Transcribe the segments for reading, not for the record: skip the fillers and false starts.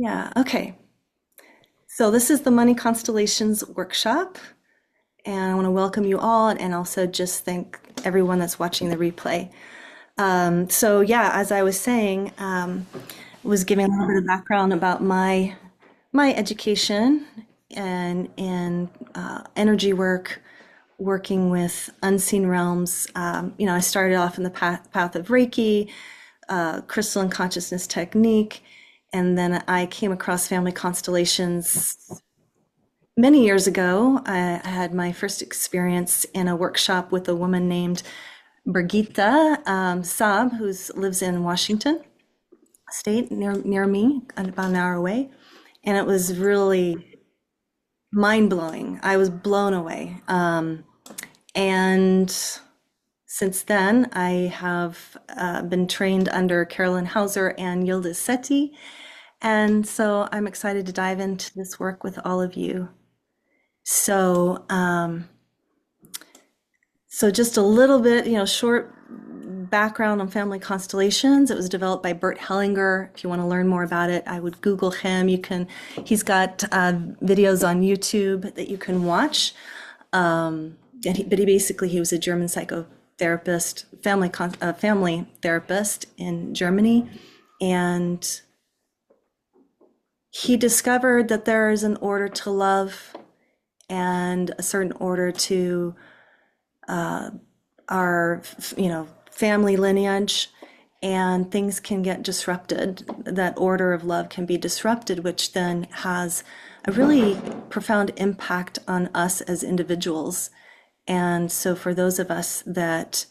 Yeah, okay. So this is the Money Constellations workshop, and I want to welcome you all and also just thank everyone that's watching the replay. So yeah, as I was saying, was giving a little bit of background about my education and energy work, working with unseen realms. I started off in the path of Reiki, crystal and consciousness technique, and then I came across family constellations many years ago. I had my first experience in a workshop with a woman named Brigitte Saab, who lives in Washington State, near me, about an hour away. And it was really mind blowing. I was blown away. And since then, I have been trained under Carolyn Hauser and Yildiz Seti. And so I'm excited to dive into this work with all of you. So, just a little bit, short background on family constellations. It was developed by Bert Hellinger. If you want to learn more about it, I would Google him. He's got videos on YouTube that you can watch. He was a German psychotherapist, family therapist in Germany, and he discovered that there is an order to love and a certain order to our, family lineage, and things can get disrupted. That order of love can be disrupted, which then has a really profound impact on us as individuals. And so for those of us that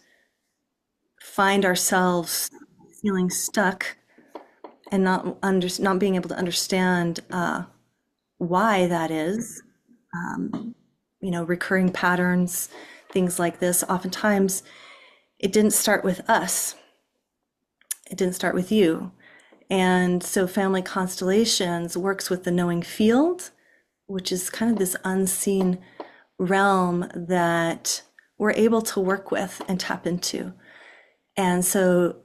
find ourselves feeling stuck and not being able to understand why that is, recurring patterns, things like this, oftentimes it didn't start with us. It didn't start with you. And so Family Constellations works with the knowing field, which is kind of this unseen realm that we're able to work with and tap into. And so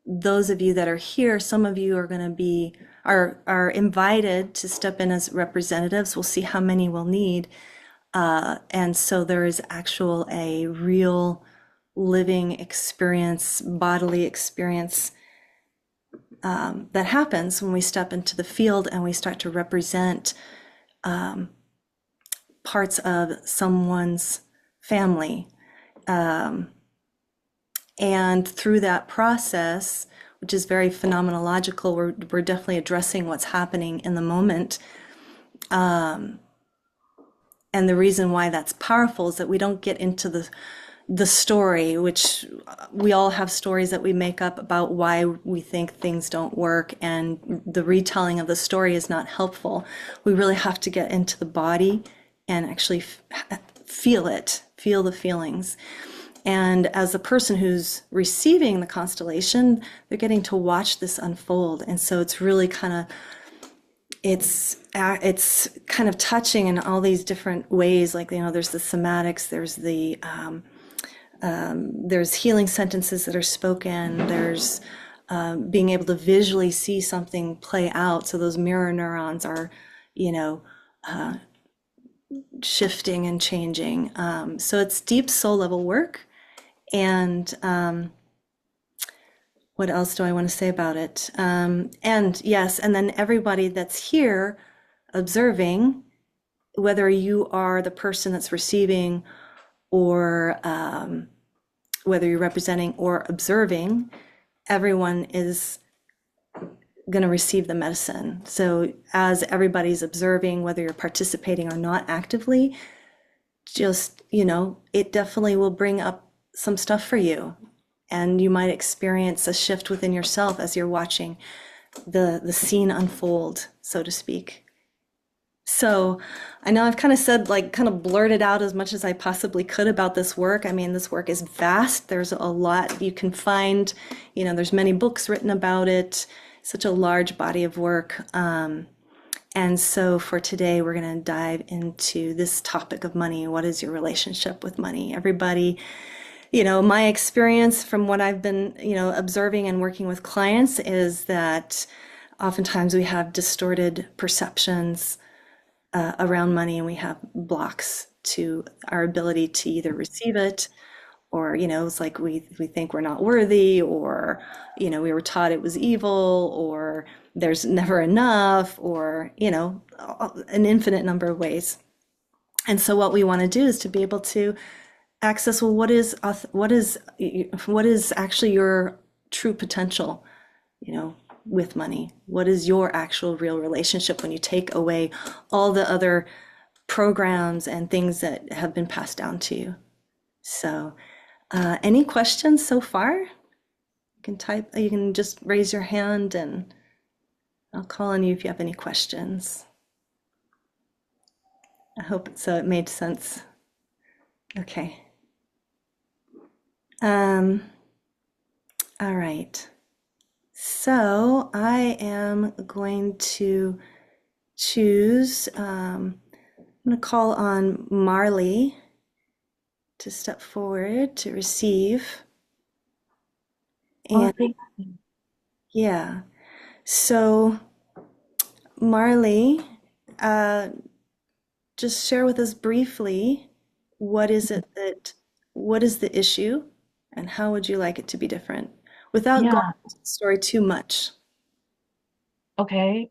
those of you that are here, some of you are going to be are invited to step in as representatives. We'll see how many we'll need. And so there is a real living experience, bodily experience that happens when we step into the field and we start to represent parts of someone's family. And through that process, which is very phenomenological, we're definitely addressing what's happening in the moment. And the reason why that's powerful is that we don't get into the story, which we all have stories that we make up about why we think things don't work, and the retelling of the story is not helpful. We really have to get into the body and actually feel it, feel the feelings. And as the person who's receiving the constellation, they're getting to watch this unfold. And so it's really it's kind of touching in all these different ways. Like, there's the somatics, there's healing sentences that are spoken, there's being able to visually see something play out. So those mirror neurons are, shifting and changing. So it's deep soul level work. And what else do I want to say about it? And yes, and then everybody that's here observing, whether you are the person that's receiving or whether you're representing or observing, everyone is going to receive the medicine. So as everybody's observing, whether you're participating or not actively, just, it definitely will bring up some stuff for you. And you might experience a shift within yourself as you're watching the scene unfold, so to speak. So I know I've kind of blurted out as much as I possibly could about this work. I mean, this work is vast. There's a lot you can find. There's many books written about it, such a large body of work. And so for today, we're going to dive into this topic of money. What is your relationship with money? Everybody, my experience from what I've been, observing and working with clients is that oftentimes we have distorted perceptions around money, and we have blocks to our ability to either receive it, or it's like we think we're not worthy, or we were taught it was evil, or there's never enough, or an infinite number of ways. And so what we want to do is to be able to access, well, what is actually your true potential, with money? What is your actual real relationship when you take away all the other programs and things that have been passed down to you? So, any questions so far? You can just raise your hand and I'll call on you if you have any questions. I hope so it made sense. Okay. All right. So I am going to choose, I'm going to call on Marley to step forward to receive. Oh, And thank you. yeah, so Marley, uh, just share with us briefly what is it that, what is the issue and how would you like it to be different without going Yeah. into the story too much. Okay.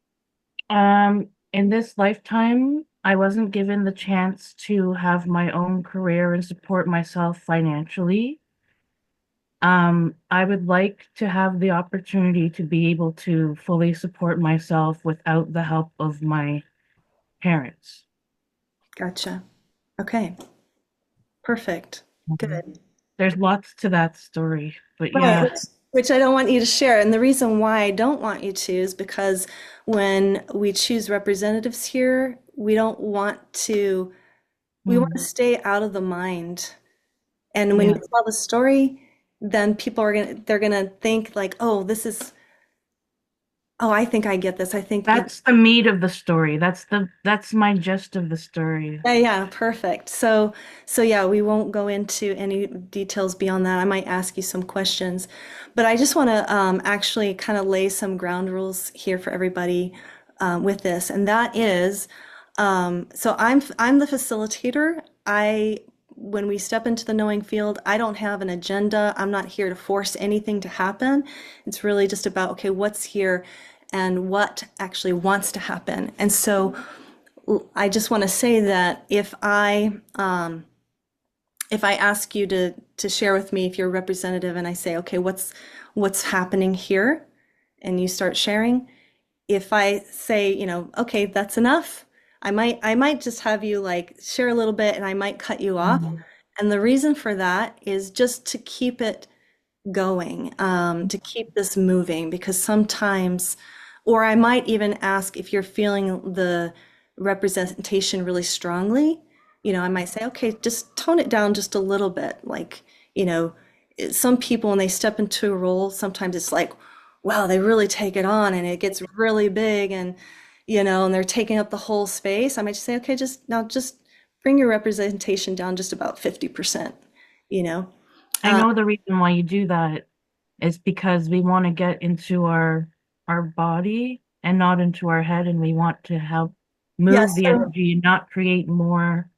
In this lifetime, I wasn't given the chance to have my own career and support myself financially. I would like to have the opportunity to be able to fully support myself without the help of my parents. Gotcha. Okay, perfect. Mhm. Good. There's lots to that story, but Right, yeah. which I don't want you to share. And the reason why I don't want you to is because when we choose representatives here, we want to Mm, stay out of the mind. And when you yeah. tell the story, then people they're gonna think like, oh, I think I get this. I think, That's the meat of the story. That's my gist of the story. yeah, yeah, perfect. So yeah, we won't go into any details beyond that. I might ask you some questions, but I just want to actually kind of lay some ground rules here for everybody with this, and that is, so I'm the facilitator. When we step into the knowing field, I don't have an agenda. I'm not here to force anything to happen. It's really just about, okay, what's here and what actually wants to happen. And so I just want to say that if I ask you to share with me, if you're a representative, and I say, okay, what's happening here, and you start sharing, if I say, okay, that's enough, I might just have you like share a little bit, and I might cut you off. Mhm. And the reason for that is just to keep it going, to keep this moving, because sometimes, or I might even ask if you're feeling the representation really strongly, I might say, okay, just tone it down just a little bit. Like, you know, some people, when they step into a role, sometimes it's like, wow, they really take it on and it gets really big, and they're taking up the whole space. I might just say, okay, just bring your representation down just about 50%, you know? I know the reason why you do that is because we want to get into our body and not into our head, and we want to help Yeah, move the so energy and not create more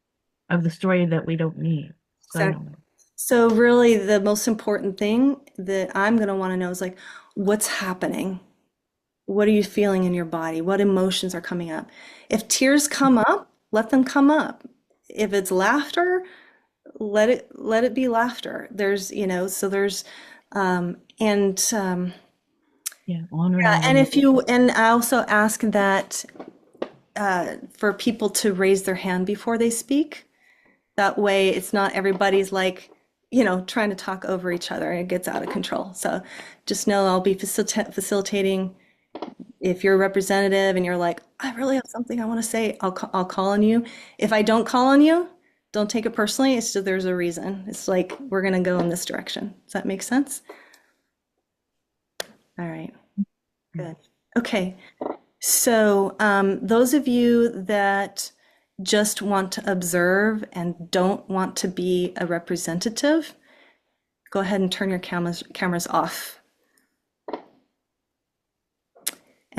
of the story that we don't need. So I exactly. know. So really the most important thing that I'm going to want to know is like, what's happening? What are you feeling in your body? What emotions are coming up? If tears come up, let them come up. If it's laughter, let it be laughter. Yeah, honor Yeah, all and emotions. if you and I also ask that for people to raise their hand before they speak. That way, it's not everybody's like, trying to talk over each other and it gets out of control. So just know I'll be facilitating. If you're a representative and you're like, I really have something I want to say, I'll call on you. If I don't call on you, don't take it personally. It's just there's a reason. It's like we're going to go in this direction. Does that make sense? All right, good. Okay. So, those of you that just want to observe and don't want to be a representative, go ahead and turn your cameras off.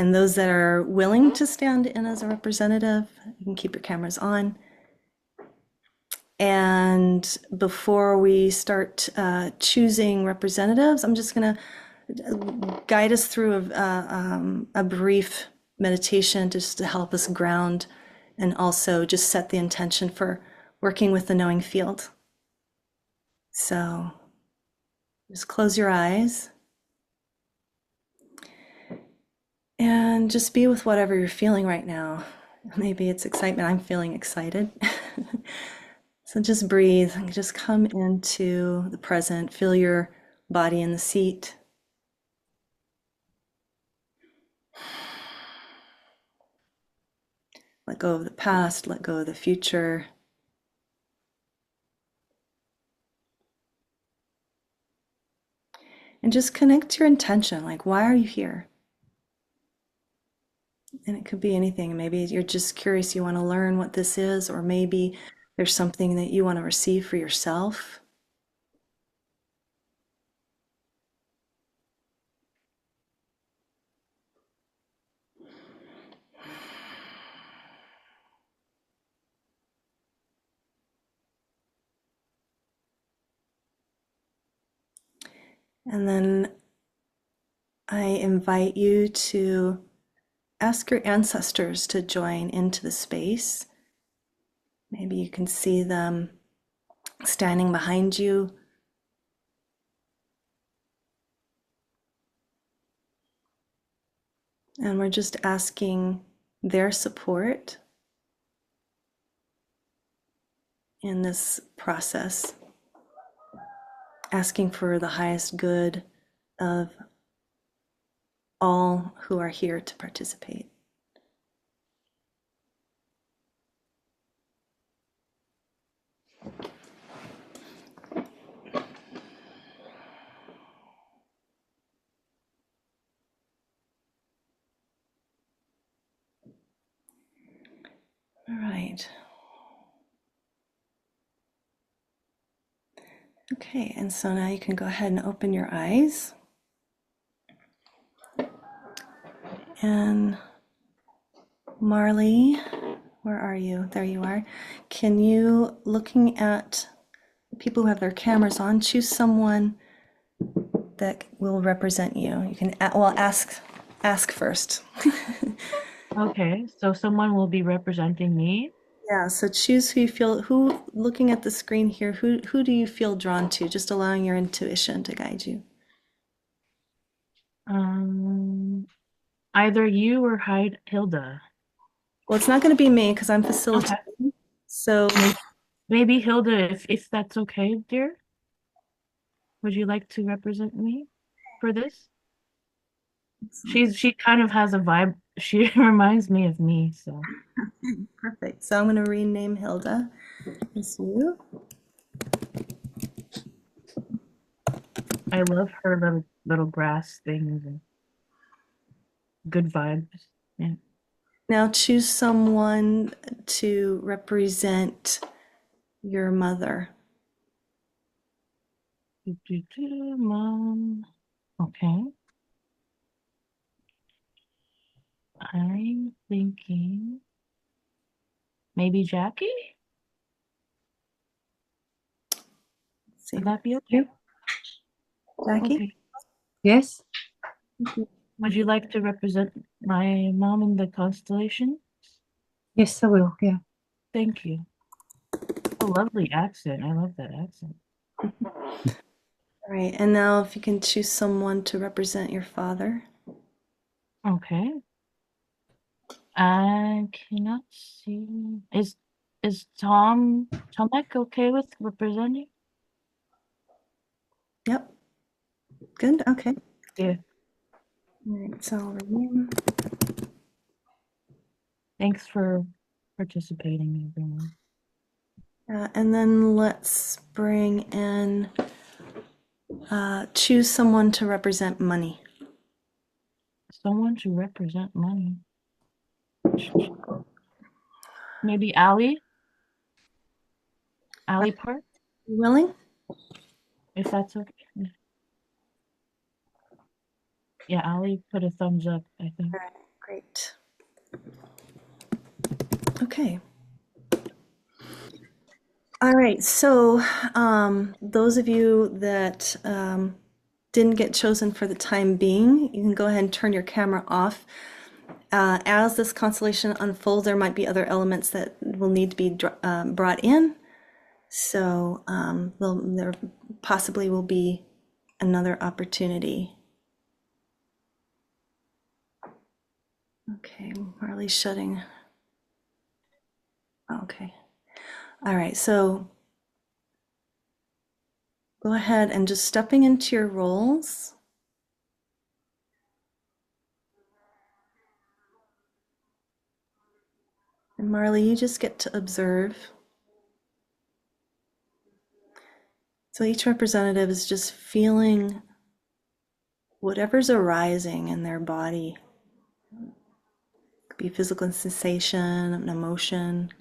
And those that are willing to stand in as a representative, you can keep your cameras on. And before we start choosing representatives, I'm just going to guide us through a brief meditation just to help us ground and also just set the intention for working with the knowing field. So just close your eyes and just be with whatever you're feeling right now. Maybe it's excitement. I'm feeling excited. So just breathe and just come into the present. Feel your body in the seat. Let go of the past, let go of the future. And just connect your intention. Like, why are you here? And it could be anything. Maybe you're just curious, you want to learn what this is, or maybe there's something that you want to receive for yourself. And then I invite you to ask your ancestors to join into the space. Maybe you can see them standing behind you. And we're just asking their support in this process, asking for the highest good of all who are here to participate. All right. Okay, and so now you can go ahead and open your eyes. And Marley, where are you? There you are. Can you, looking at people who have their cameras on, choose someone that will represent you? You can, well, ask first. Okay, so someone will be representing me. Yeah, so choose who you feel, who, looking at the screen here, who do you feel drawn to? Just allowing your intuition to guide you. Um, Either you or Hilda. Well, it's not going to be me because I'm Okay. facilitating. So, Maybe Hilda, if that's okay, dear. Would you like to represent me for this? She kind of has a vibe. She reminds me of me, so perfect. So I'm going to rename Hilda as you. I love her little grass things and good vibes. Yeah. Now choose someone to represent your mother. Mom. Okay. I'm thinking maybe Jackie? Let's see, Would that be okay? Jackie. Okay. Yes, Would you like to represent my mom in the constellation? yes, I will. Yeah. Thank you. A lovely accent. I love that accent. All right, and now if you can choose someone to represent your father. Okay. I cannot see. Is Tomek okay with representing? Yep, good. Okay. Yeah. All right, so I'll rename. Thanks for participating, everyone. And then let's bring in, choose someone to represent money. Someone to represent money. Maybe Allie Park, You willing? if that's okay. Yeah, Allie put a thumbs up, I think. All right. Great. Okay. All right. So, those of you that didn't get chosen for the time being, you can go ahead and turn your camera off. As this constellation unfolds, there might be other elements that will need to be brought in. So, there possibly will be another opportunity. Okay, Marley's shutting. Okay. All right, so go ahead and just stepping into your roles. And Marley, you just get to observe. So each representative is just feeling whatever's arising in their body. It could be a physical sensation, an emotion.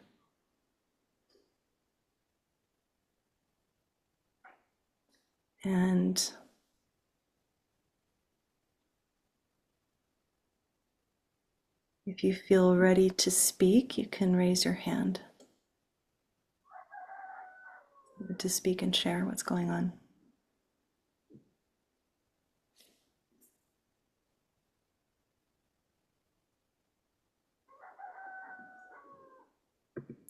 And if you feel ready to speak, you can raise your hand to speak and share what's going on.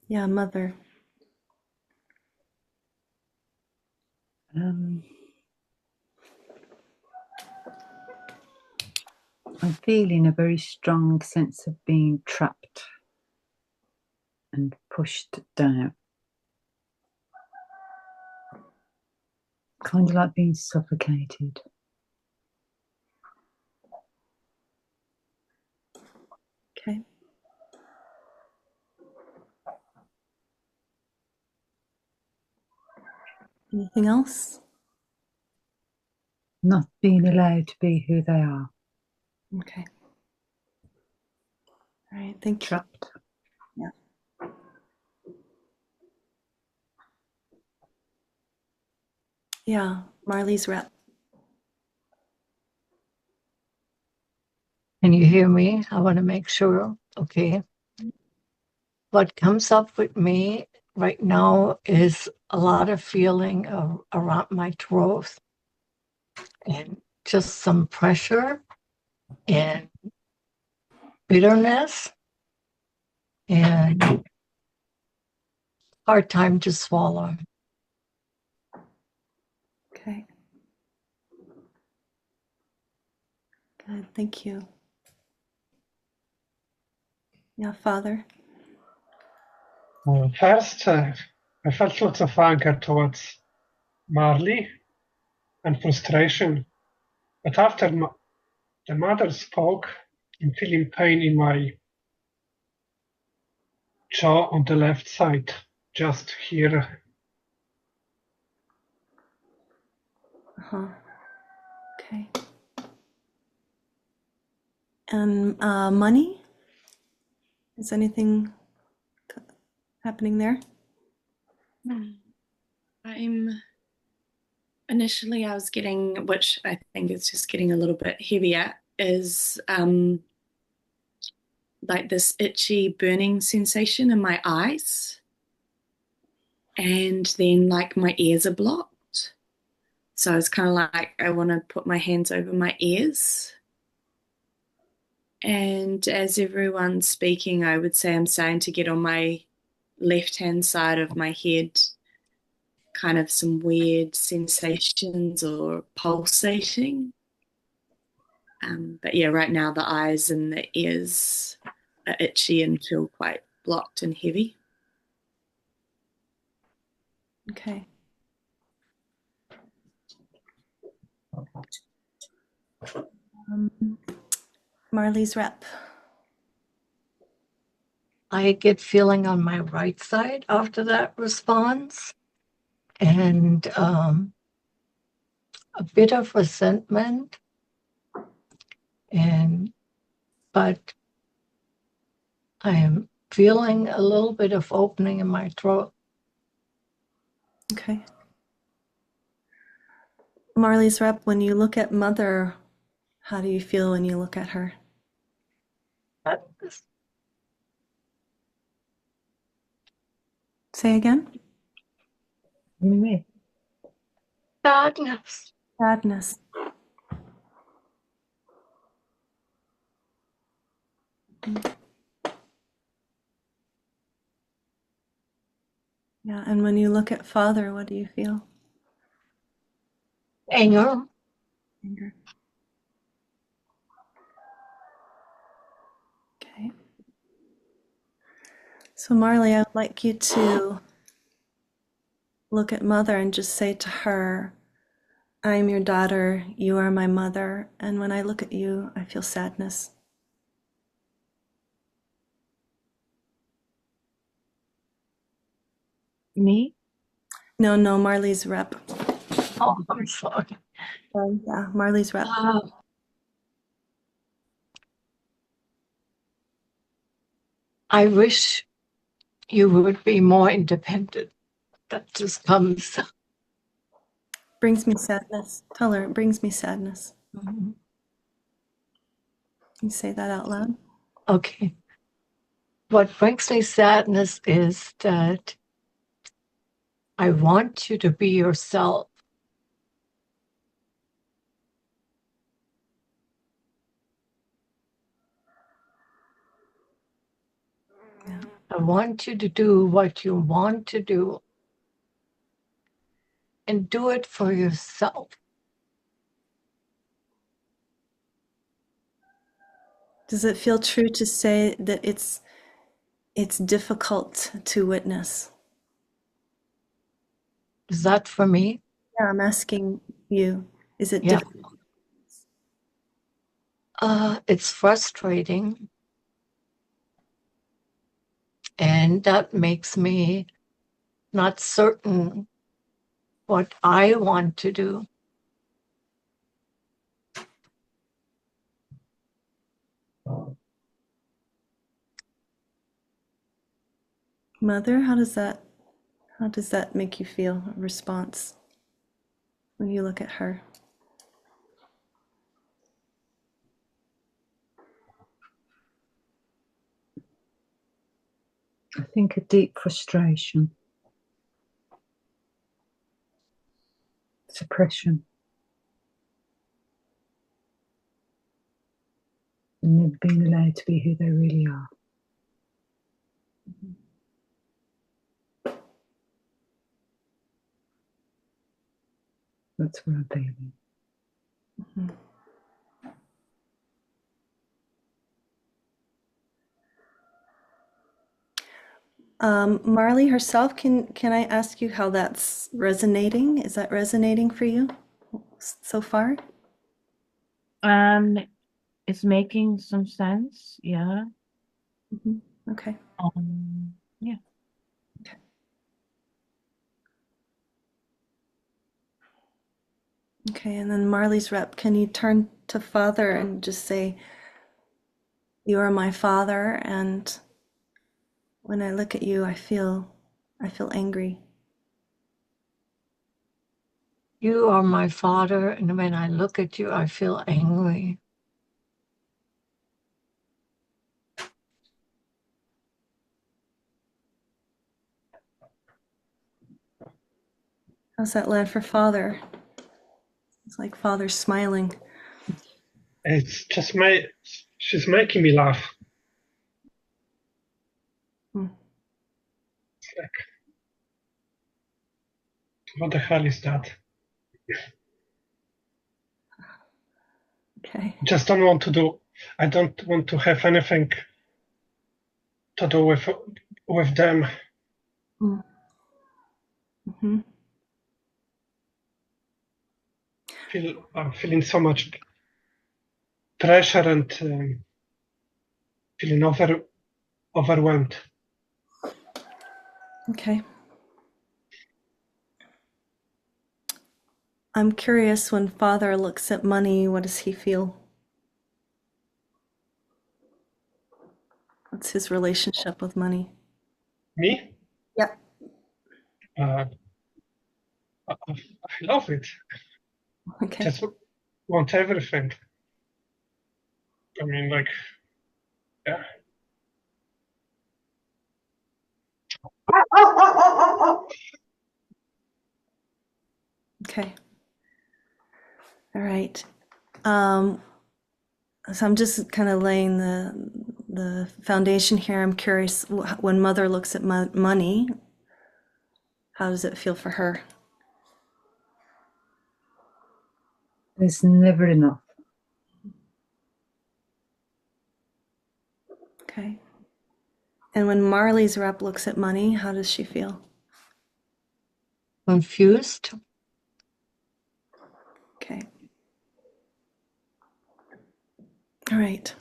Yeah, Mother. I'm feeling a very strong sense of being trapped and pushed down. Kind of like being suffocated. Okay. Anything else? Not being allowed to be who they are. Okay. All right, thank you. Trapped. Yeah. Yeah, Marley's rep. Can you hear me? I want to make sure. Okay. What comes up with me right now is a lot of feeling around my throat and just some pressure and bitterness and hard time to swallow. Okay. Good, thank you. Yeah, Father. First, I felt lots of anger towards Marley and frustration. But after the mother spoke, I'm feeling pain in my jaw on the left side, just here. Uh-huh. Okay. And money? Is anything happening there? Initially I was getting, which I think is just getting a little bit heavier, is like this itchy burning sensation in my eyes. And then like my ears are blocked. So it's kind of like I want to put my hands over my ears. And as everyone's speaking, I would say I'm starting to get on my left-hand side of my head kind of some weird sensations or pulsating. But yeah, right now the eyes and the ears are itchy and feel quite blocked and heavy. Okay. Marley's rep. I get feeling on my right side after that response and a bit of resentment but I am feeling a little bit of opening in my throat. Okay. Marley's rep, when you look at Mother, how do you feel when you look at her? sadness. Say again. Me. Sadness. Sadness. Yeah, and when you look at Father, what do you feel? Anger. Anger. Okay. So Marley, I would like you to look at Mother and just say to her, I am your daughter, you are my mother, and when I look at you, I feel sadness. Me? No, Marley's rep. Oh, I'm sorry. Yeah, Marley's rep. I wish you would be more independent. That just comes. Brings me sadness. Tell her it brings me sadness. Mhm. You say that out loud. Okay. What brings me sadness is that I want you to be yourself. Yeah. I want you to do what you want to do and do it for yourself. Does it feel true to say that it's difficult to witness? Is that for me? Yeah, I'm asking you. Is it Yeah. difficult? It's frustrating. And that makes me not certain what I want to do. Mother, how does that make you feel? A response when you look at her? I think a deep frustration, suppression, and never being allowed to be who they really are. That's what I'm feeling. Mhm. Marley herself, can I ask you how that's resonating? Is that resonating for you so far? It's making some sense. Yeah. Mhm. Okay. Yeah. Okay, and then Marley's rep, can you turn to Father and just say, you are my father, and when I look at you, I feel angry. You are my father, and when I look at you, I feel angry. How's that land for Father? It's like Father's smiling. It's just she's making me laugh. Hmm. It's like, what the hell is that? Okay. Just I don't want to have anything to do with them. Mm-hmm. I'm feeling so much pressure and feeling overwhelmed. Okay. I'm curious, when Father looks at money, what does he feel? What's his relationship with money? Me? Yep. Uh, I love it. Okay. Just want everything. I mean, like, Yeah. Okay. All right. Um, so I'm just kind of laying the foundation here. I'm curious, when mother looks at money, how does it feel for her? There's never enough. Okay. And when Marley's rep looks at money, how does she feel? Confused. Okay. All right.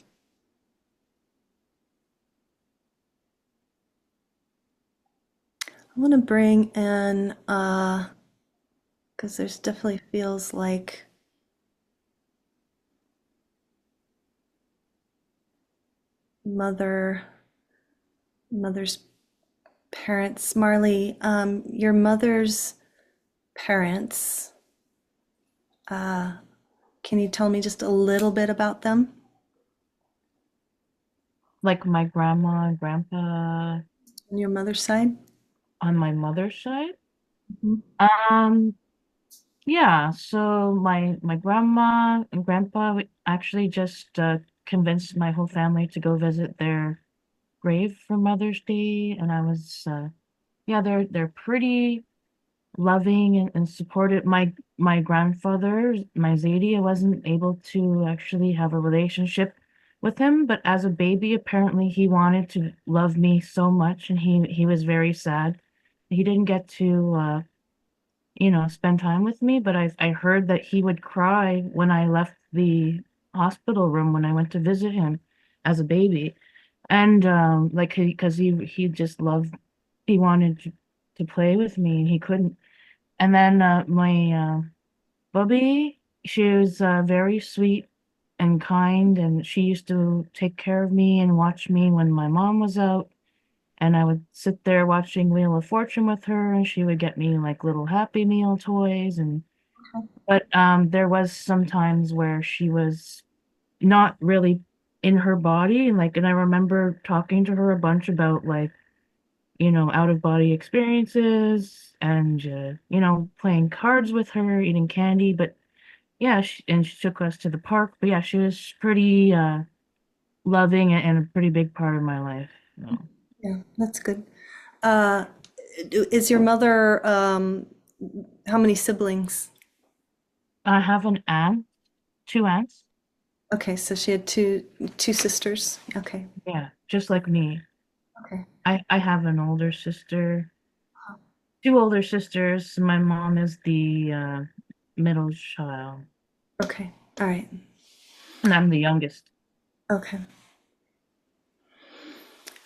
I want to bring in, because there's definitely feels like mother's parents. Marley, your mother's parents, can you tell me just a little bit about them? Like my grandma and grandpa On your mother's side? on my mother's side. Mhm. Um, yeah, so my grandma and grandpa actually just convinced my whole family to go visit their grave for Mother's Day, and I was yeah, they're pretty loving and supportive. My grandfather, my Zadie, I wasn't able to actually have a relationship with him, but as a baby, apparently he wanted to love me so much, and he was very sad. He didn't get to spend time with me, but I heard that he would cry when I left the hospital room when I went to visit him as a baby. And like because he just loved he wanted to play with me and he couldn't. And then my Bubby, she was very sweet and kind, and she used to take care of me and watch me when my mom was out. And I would sit there watching Wheel of Fortune with her, and she would get me like little Happy Meal toys. And but there was some times where she was not really in her body, and I remember talking to her a bunch about like out of body experiences and playing cards with her, eating candy. But yeah, and she took us to the park. But yeah, she was pretty loving and a pretty big part of my life. So. Yeah, that's good. Uh, is your mother, how many siblings? I have an aunt, two aunts. Okay, so she had two sisters. Okay, Yeah, just like me. okay, I have an older sister, two older sisters. My mom is the middle child, okay. All right. and I'm the youngest. Okay.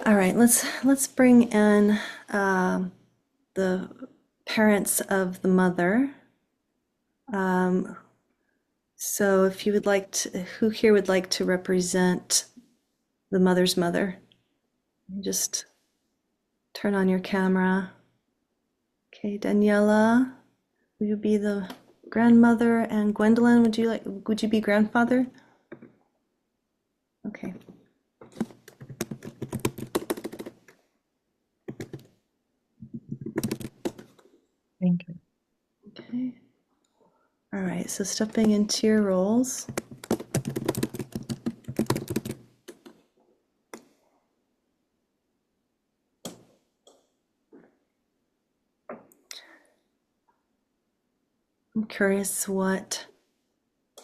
All right. Let's bring in the parents of the mother. Um, so if you would like to, who here would like to represent the mother's mother? Just turn on your camera. Okay, Daniela, will you be the grandmother? And Gwendolyn, would you be grandfather? Okay. Thank you. Okay. All right, so stepping into your roles. I'm curious what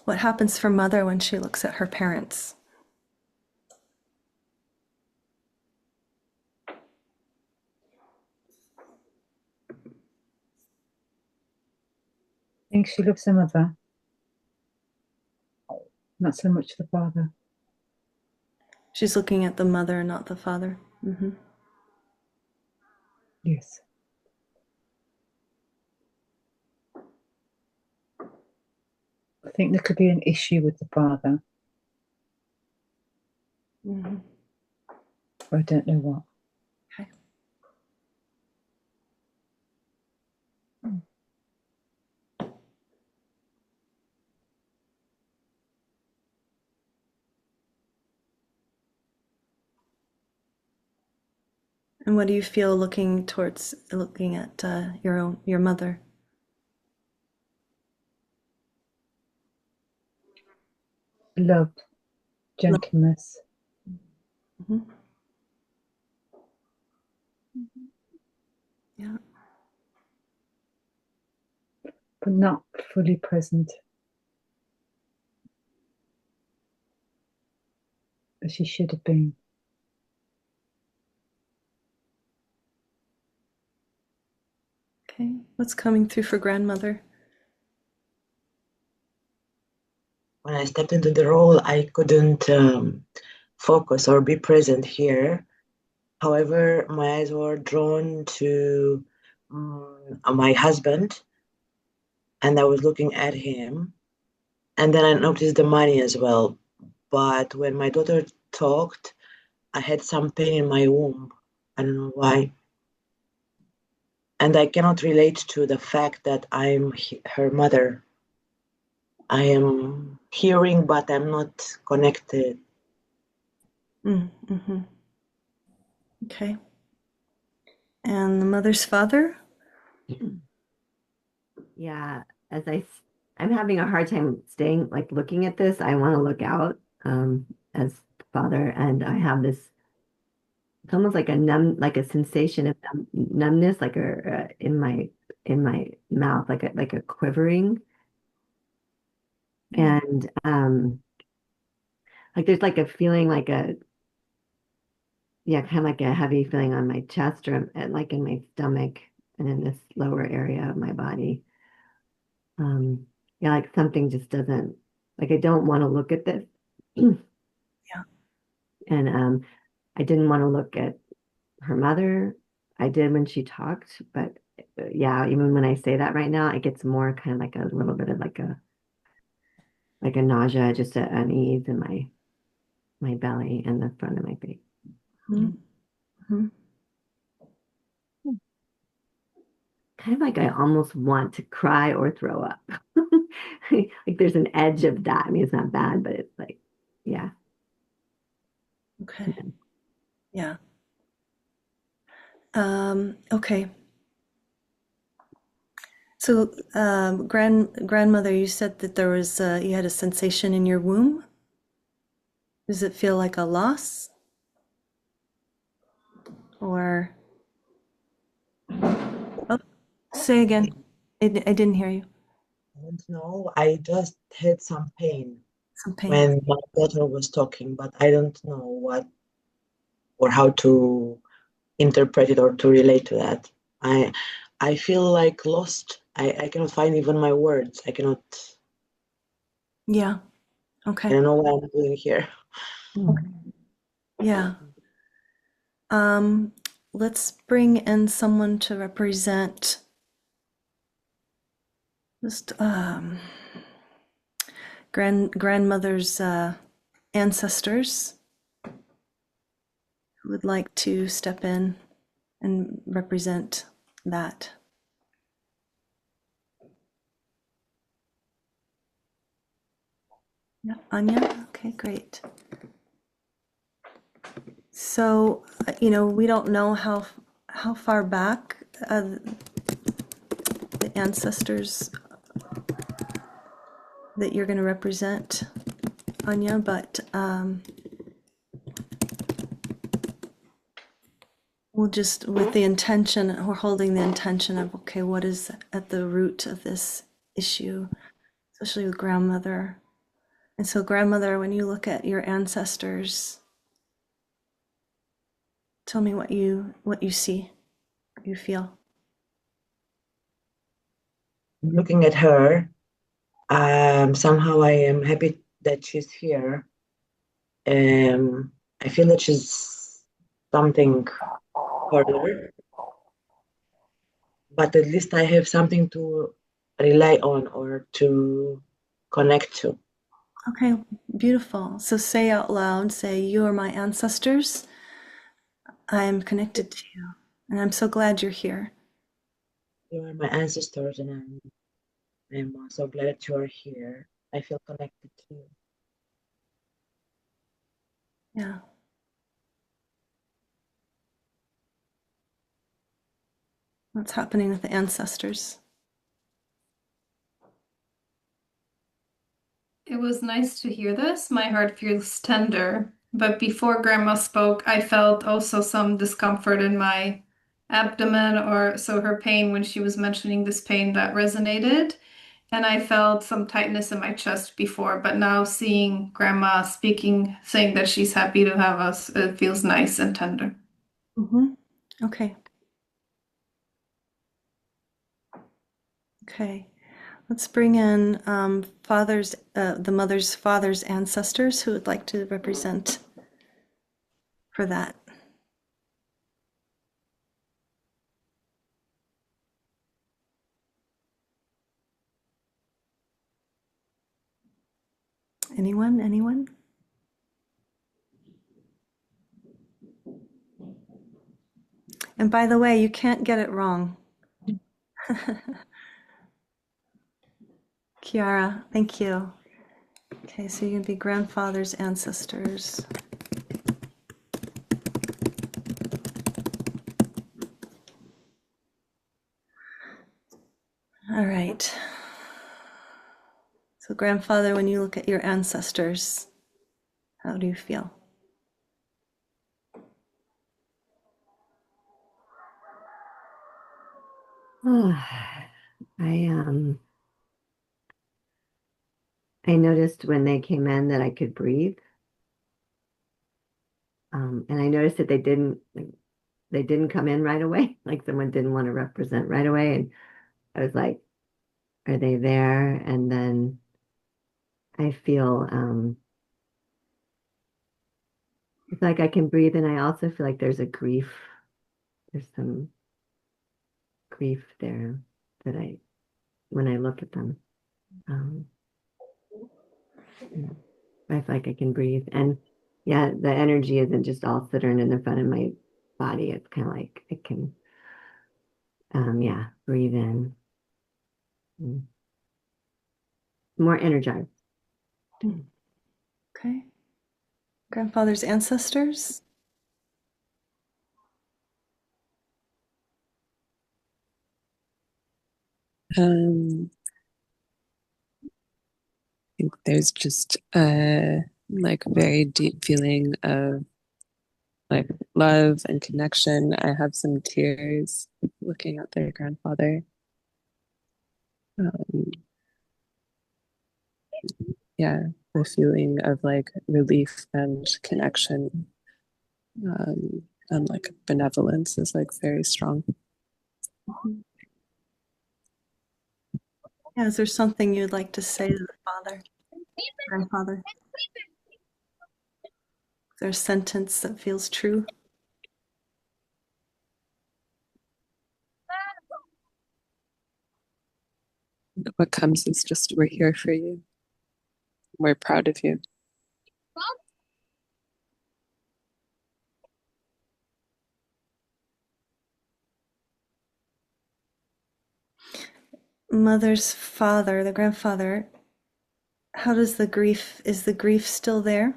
happens for mother when she looks at her parents. I think she loves her mother, not so much the father. She's looking at the mother, not the father. Yes. I think there could be an issue with the father. I don't know what. Okay. And what do you feel looking at your mother? Love, gentleness. Mhm. Yeah. But not fully present as she should have been. Okay. What's coming through for grandmother? When I stepped into the role, I couldn't focus or be present here. However, my eyes were drawn to my husband, and I was looking at him. And then I noticed the money as well. But when my daughter talked, I had some pain in my womb. I don't know why. And I cannot relate to the fact that I'm her mother. I am hearing, but I'm not connected. Mm-hmm. Okay. And the mother's father? Yeah, I'm having a hard time staying, like looking at this. I want to look out as father, and I have this, it's almost like like a sensation of numbness, like in my mouth, like a quivering, and like there's like a feeling like a yeah, kind of like a heavy feeling on my chest or like in my stomach and in this lower area of my body. Yeah, like something just doesn't, like I don't want to look at this. Yeah. And I didn't want to look at her mother. I did when she talked, but yeah, even when I say that right now, it gets more kind of like a little bit of like a nausea, just an unease in my belly and the front of my face. Mm-hmm. Kind of like I almost want to cry or throw up. Like there's an edge of that. I mean, it's not bad, but it's like, yeah. Okay. Yeah. Okay. So, grandmother, you said that there was you had a sensation in your womb. Does it feel like a loss, or oh, say again? I didn't hear you. I don't know. I just had some pain Some pain. when my daughter was talking, but I don't know what or how to interpret it or to relate to that. I feel like lost. I cannot find even my words. I cannot. Yeah. I Okay. don't know what I'm doing here. Yeah. Um, let's bring in someone to represent just grandmother's ancestors who would like to step in and represent that. Yeah, Anya? Okay, great. So, we don't know how far back the ancestors that you're going to represent, Anya, but we'll just, with the intention, we're holding the intention of, okay, what is at the root of this issue, especially with grandmother. And so, grandmother, when you look at your ancestors, tell me what you see, what you feel. Looking at her, somehow I am happy that she's here. I feel that she's something further, but at least I have something to rely on or to connect to. Okay, beautiful. So say out loud, say, you are my ancestors. I am connected to you, and I'm so glad you're here. You are my ancestors, and I'm so glad that you are here. I feel connected to you. Yeah. What's happening with the ancestors? It was nice to hear this. My heart feels tender. But before Grandma spoke, I felt also some discomfort in my abdomen, or so her pain when she was mentioning this pain that resonated. And I felt some tightness in my chest before, but now seeing Grandma speaking, saying that she's happy to have us, it feels nice and tender. Mm-hmm. Okay. Okay. Let's bring in the mother's father's ancestors who would like to represent for that. Anyone? Anyone? And by the way, you can't get it wrong. Kiara, thank you. Okay, so you're going to be grandfather's ancestors. All right. So, grandfather, when you look at your ancestors, how do you feel? I noticed when they came in that I could breathe. And I noticed that they didn't come in right away. Like someone didn't want to represent right away. And I was like, are they there? And then I feel it's like I can breathe, and I also feel like there's some grief there that when I look at them, um, I feel like I can breathe. And yeah, the energy isn't just all centered in the front of my body. It's kind of like I can, yeah, breathe in. More energized. Okay. Grandfather's ancestors? I think there's just a like very deep feeling of like love and connection. I have some tears looking at their grandfather. Yeah, the feeling of like relief and connection, and like benevolence is like very strong. Yeah, is there something you'd like to say to the grandfather? Is there a sentence that feels true? What comes is just, we're here for you. We're proud of you. Mother's father, the grandfather, how does is the grief still there?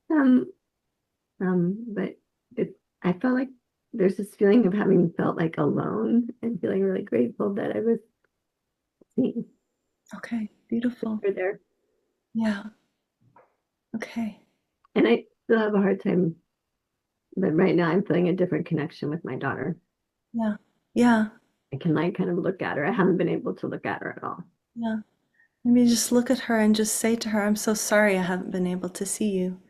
But I felt like there's this feeling of having felt like alone and feeling really grateful that I was seen. Okay, beautiful. You're there. Yeah. Okay. And I still have a hard time, but right now I'm feeling a different connection with my daughter. Yeah. Yeah. I can like kind of look at her. I haven't been able to look at her at all. Yeah. Maybe just look at her and just say to her, I'm so sorry I haven't been able to see you,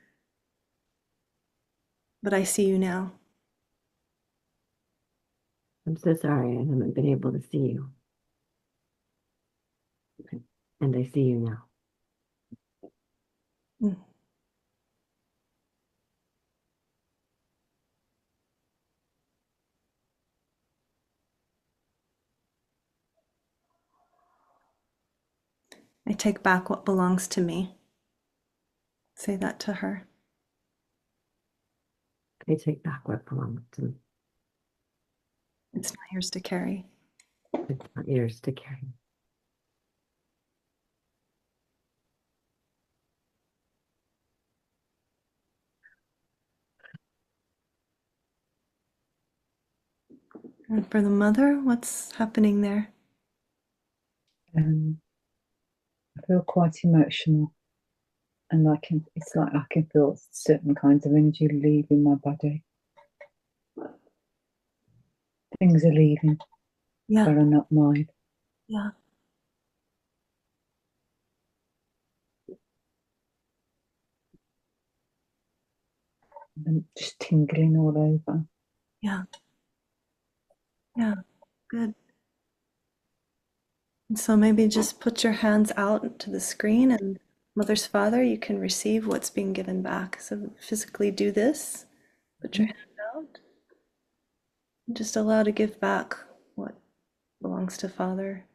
but I see you now. I'm so sorry I haven't been able to see you. And I see you now. Mm. I take back what belongs to me. Say that to her. I take back what belongs to me. It's not yours to carry. It's not yours to carry. And for the mother, what's happening there? I feel quite emotional, and it's like I can feel certain kinds of energy leaving my body. Things are leaving, Yeah, but are not mine. yeah, And just tingling all over. yeah, yeah. Good. And so maybe just put your hands out to the screen, and Mother's Father, you can receive what's being given back. So physically do this, put your hand out, and just allow to give back what belongs to Father.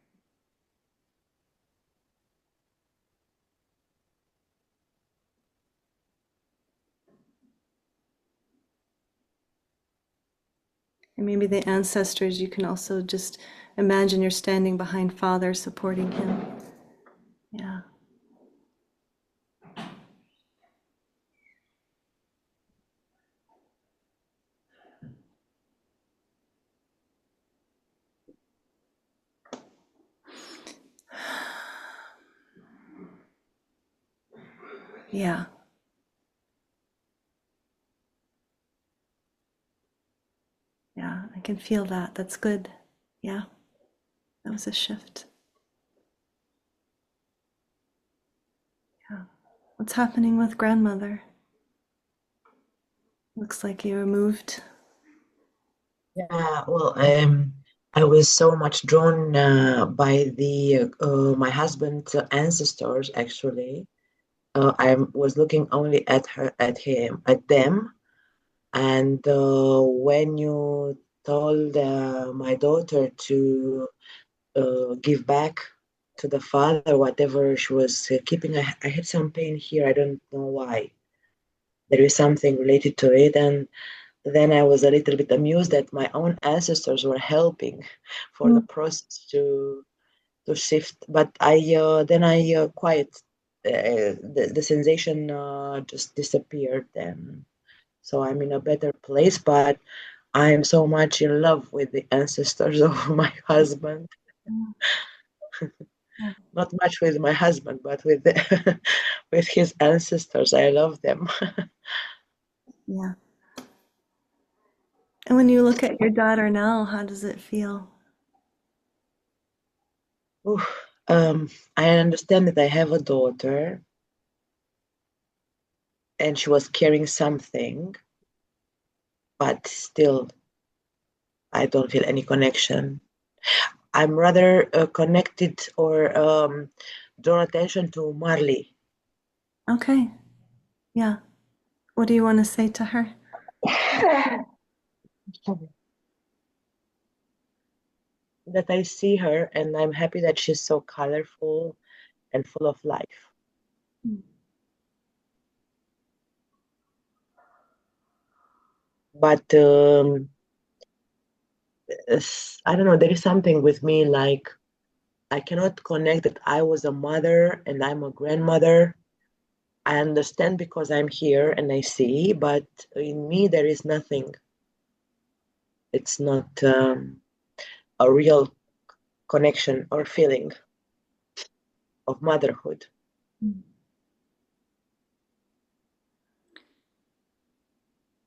And maybe the ancestors, you can also just imagine you're standing behind Father, supporting him. Yeah. Yeah. Yeah, I can feel that. That's good. Yeah, that was a shift. Yeah. What's happening with grandmother? Looks like you were moved. Yeah, well, I was so much drawn by the my husband's ancestors. Actually, I was looking only at at them. And when you told my daughter to give back to the father whatever she was keeping, I had some pain here. I don't know why. There is something related to it, and then I was a little bit amused that my own ancestors were helping for the process to shift. But I quiet the sensation just disappeared, and so I'm in a better place. But I am so much in love with the ancestors of my husband. Yeah. Not much with my husband, but with the, with his ancestors. I love them. Yeah. And when you look at your daughter now, how does it feel? Oof. I understand that I have a daughter, and she was carrying something, but still, I don't feel any connection. I'm rather connected or draw attention to Marley. Okay. Yeah. What do you want to say to her? That I see her, and I'm happy that she's so colorful and full of life. But I don't know, there is something with me like I cannot connect that I was a mother and I'm a grandmother. I understand because I'm here and I see, but in me there is nothing. It's not a real connection or feeling of motherhood.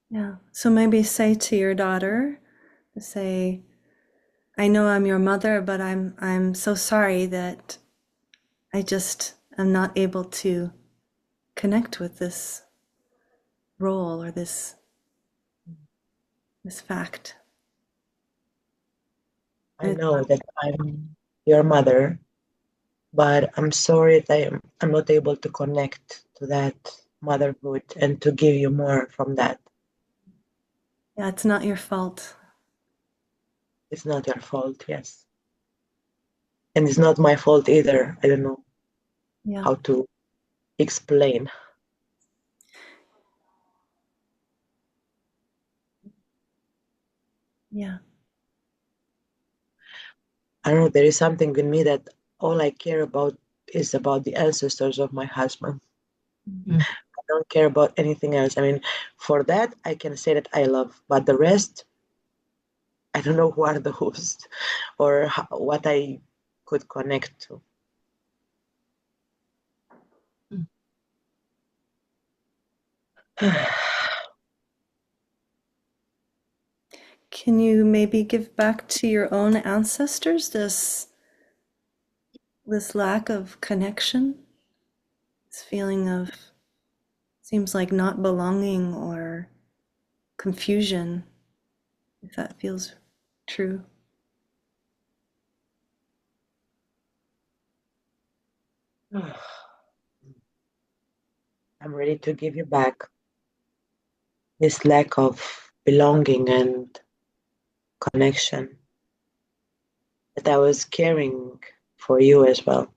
Yeah. So maybe say to your daughter, say, I know I'm your mother, but I'm so sorry that I just am not able to connect with this role or this fact. I know that I'm your mother, but I'm sorry that I'm not able to connect to that motherhood and to give you more from that. Yeah, it's not your fault. It's not your fault, yes. And it's not my fault either. I don't know Yeah. how to explain. Yeah. I don't know, there is something in me that all I care about is about the ancestors of my husband. Mm. I don't care about anything else. I mean, for that, I can say that I love, but the rest, I don't know who are those or what I could connect to. Can you maybe give back to your own ancestors this lack of connection, this feeling of seems like not belonging or confusion, if that feels true? I'm ready to give you back this lack of belonging and connection that I was caring for you as well.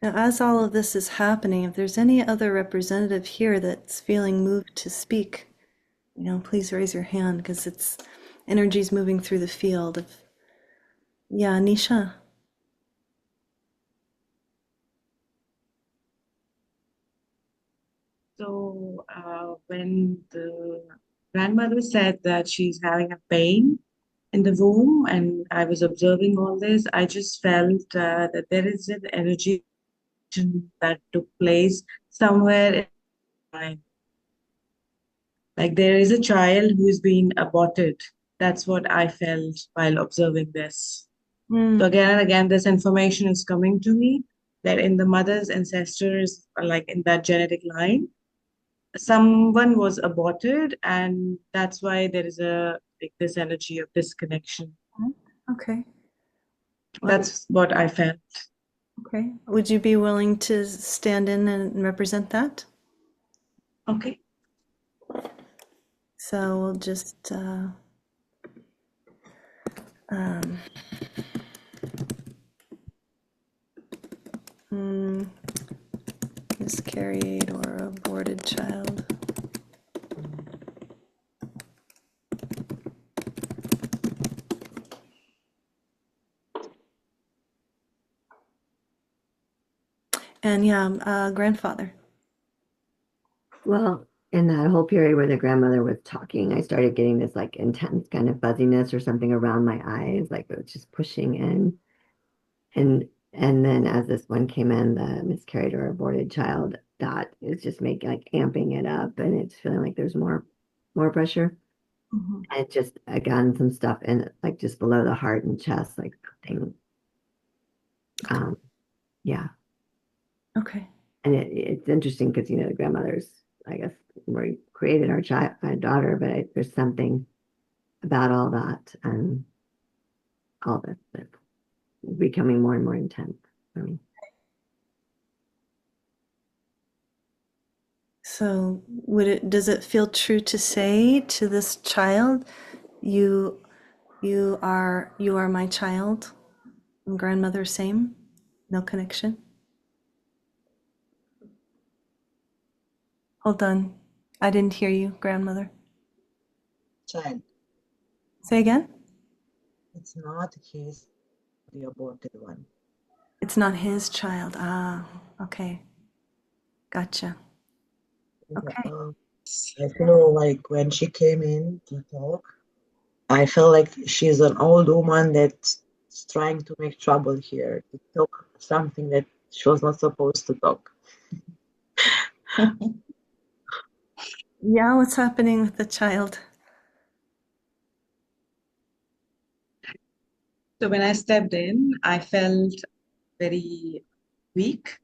Now, as all of this is happening, if there's any other representative here that's feeling moved to speak, please raise your hand because it's energy's moving through the field of, yeah, Nisha. So when the grandmother said that she's having a pain in the womb, and I was observing all this, I just felt that there is an energy that took place somewhere in time. Like there is a child who's been aborted. That's what I felt while observing this. So again and again, this information is coming to me that in the mother's ancestors, like in that genetic line, someone was aborted, and that's why there is this energy of disconnection. Okay. That's what I felt. Okay. Would you be willing to stand in and represent that? Okay. So we'll just miscarried or aborted child. And yeah, grandfather. Well, in that whole period where the grandmother was talking, I started getting this like intense kind of fuzziness or something around my eyes, like it was just pushing in. And then as this one came in, the miscarried or aborted child, that is just making like amping it up, and it's feeling like there's more pressure. And just again some stuff in like just below the heart and chest, like thing. Yeah. Okay. And it's interesting because the grandmothers, I guess, we created our child, my daughter, but there's something about all that and all this that's becoming more and more intense for me. So does it feel true to say to this child, you are my child? And grandmother same? No connection? Hold on. I didn't hear you, grandmother. Child. Say again? It's not the aborted one. It's not his child. Ah, okay. Gotcha. Okay. I feel like when she came in to talk, I feel like she's an old woman that's trying to make trouble here, to talk something that she was not supposed to talk. Yeah, what's happening with the child? So when I stepped in, I felt very weak,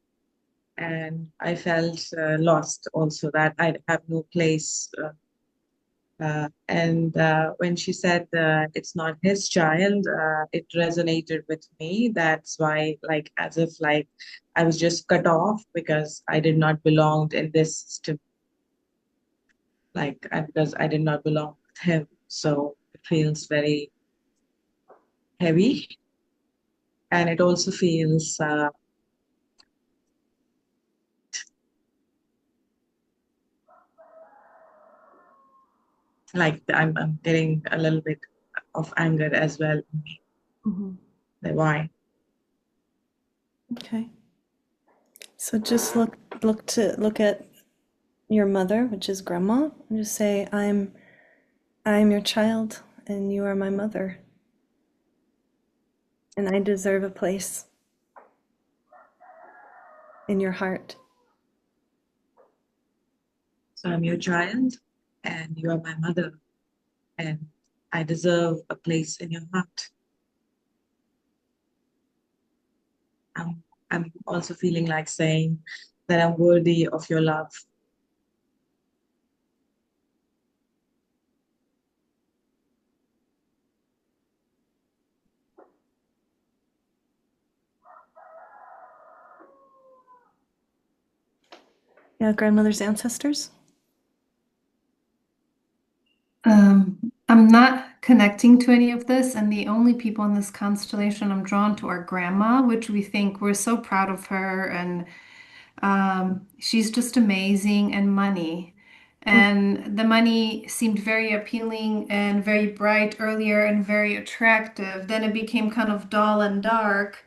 and I felt lost also, that I have no place. And when she said it's not his child, it resonated with me. That's why, like, as if like I was just cut off because I did not belong in this system, because I did not belong with him. So it feels very heavy, and it also feels like I'm getting a little bit of anger as well. Mhm. Like, why? Okay. So just look at your mother, which is grandma, and just say, I'm your child and you are my mother. And I deserve a place in your heart. So I'm your child, and you are my mother, and I deserve a place in your heart. I'm also feeling like saying that I'm worthy of your love. Yeah, grandmother's ancestors. I'm not connecting to any of this, and the only people in this constellation I'm drawn to are grandma, which we think we're so proud of her, and she's just amazing, and money. And the money seemed very appealing and very bright earlier and very attractive. Then it became kind of dull and dark.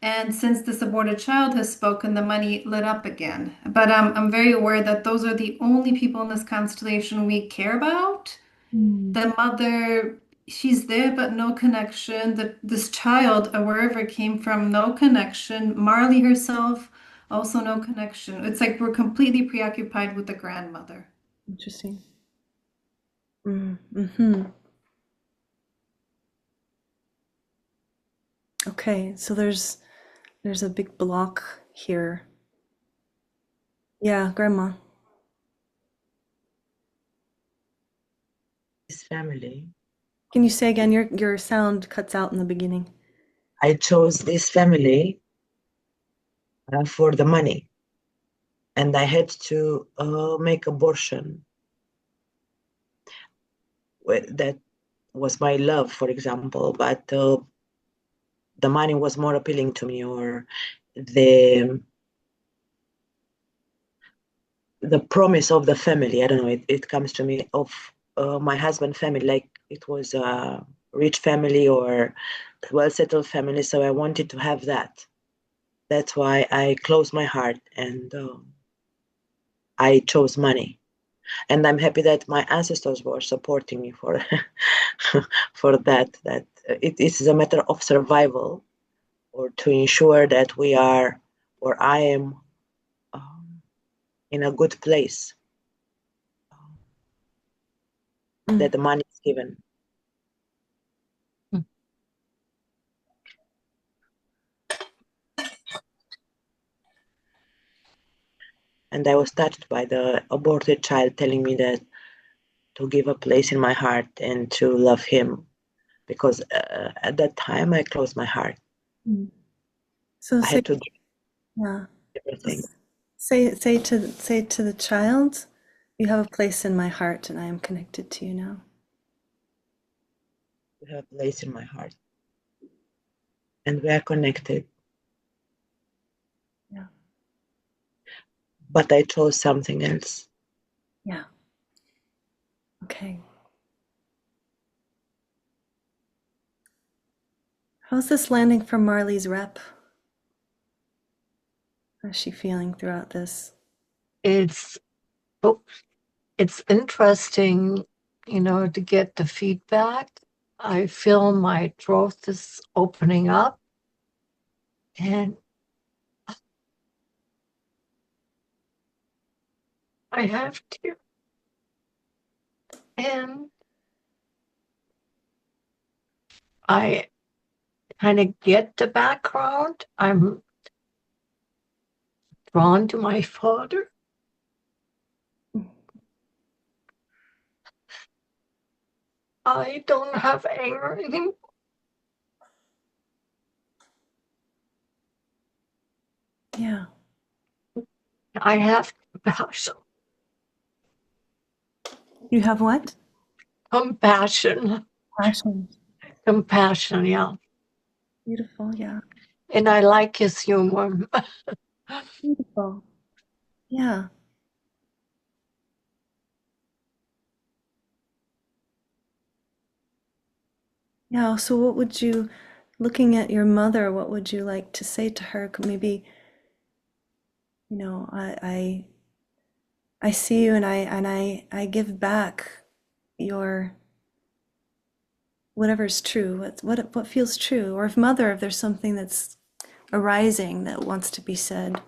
And since this aborted child has spoken, the money lit up again. But I'm very aware that those are the only people in this constellation we care about. The mother, she's there, but no connection. This child, wherever it came from, no connection. Marley herself, also no connection. It's like we're completely preoccupied with the grandmother. Interesting. Mm-hmm. Okay, so there's a big block here. Yeah, grandma. This family. Can you say again? Your sound cuts out in the beginning. I chose this family for the money, and I had to make abortion. That was my love, for example, but the money was more appealing to me, or the promise of the family. I don't know. It comes to me of my husband family, like it was a rich family or well-settled family. So I wanted to have that. That's why I closed my heart and I chose money. And I'm happy that my ancestors were supporting me for for that. That it is a matter of survival, or to ensure that we are, or I am, in a good place, that the money is given. And I was touched by the aborted child telling me that to give a place in my heart and to love him, because at that time I closed my heart. So I had to do yeah. everything. Say to the child, you have a place in my heart and I am connected to you now. You have a place in my heart. And we are connected. Yeah. But I chose something else. Yeah. Okay. How's this landing for Marley's rep? How's she feeling throughout this? It's interesting, to get the feedback. I feel my throat is opening up, and I have to. And I kind of get the background. I'm drawn to my father. I don't have anger anymore. Yeah. I have compassion. You have what? Compassion. Passion. Compassion, yeah. Beautiful. Yeah. And I like his humor. Beautiful. Yeah. Yeah. So what would you, looking at your mother, what would you like to say to her? Maybe, I see you and I give back your whatever's true, what feels true. Or if mother, if there's something that's arising that wants to be said.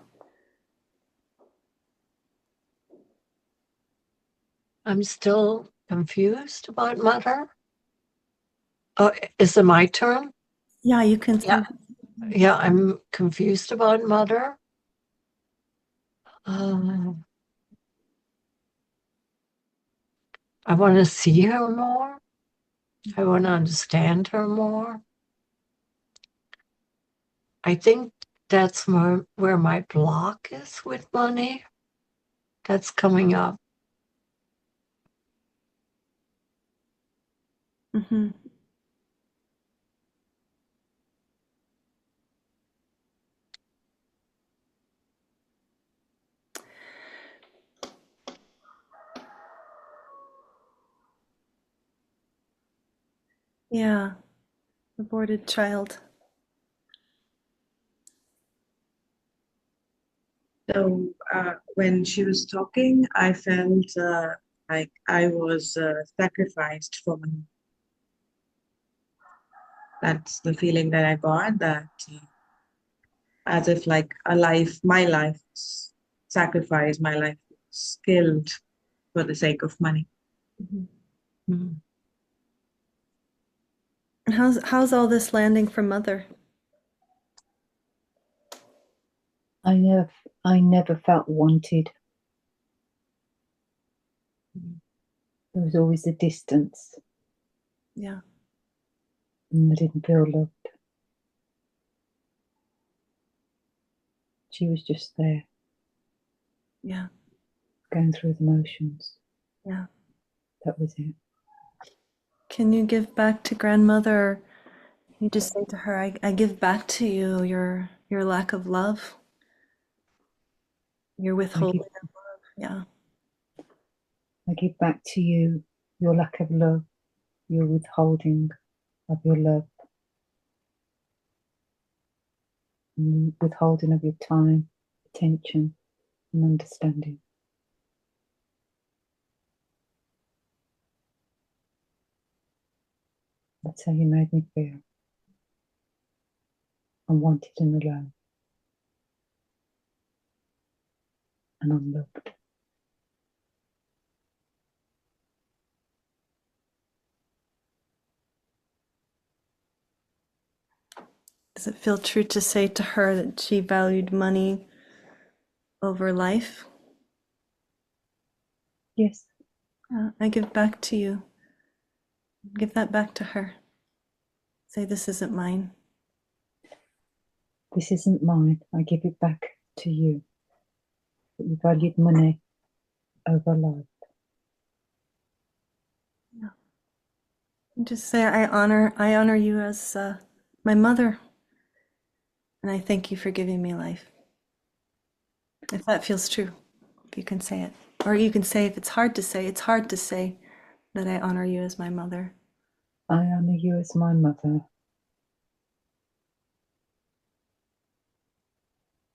I'm still confused about mother. Oh, is it my turn? Yeah, you can say. Yeah, I'm confused about mother. I want to see her more. I want to understand her more. I think that's where my block is with money. That's coming up. Mm-hmm. Yeah, aborted child. So when she was talking, I felt like I was sacrificed for my. That's the feeling that I got. That as if like my life was sacrificed, my life was killed for the sake of money. Mm-hmm. How's all this landing for mother? I never felt wanted. There was always a distance. Yeah. And I didn't feel loved. She was just there. Yeah. Going through the motions. Yeah. That was it. Can you give back to grandmother? You just say to her, I give back to you your lack of love, your withholding of love. Yeah. I give back to you your lack of love, your withholding of your love, and withholding of your time, attention, and understanding. That's how you made me feel. Unwanted and alone. And unloved. Does it feel true to say to her that she valued money over life? Yes. I give back to you. Give that back to her. Say, this isn't mine. This isn't mine. I give it back to you. That you valued money over life. Yeah. And just say, I honor you as my mother, and I thank you for giving me life. If that feels true, if you can say it. Or you can say, if it's hard to say that I honor you as my mother. I honor you as my mother.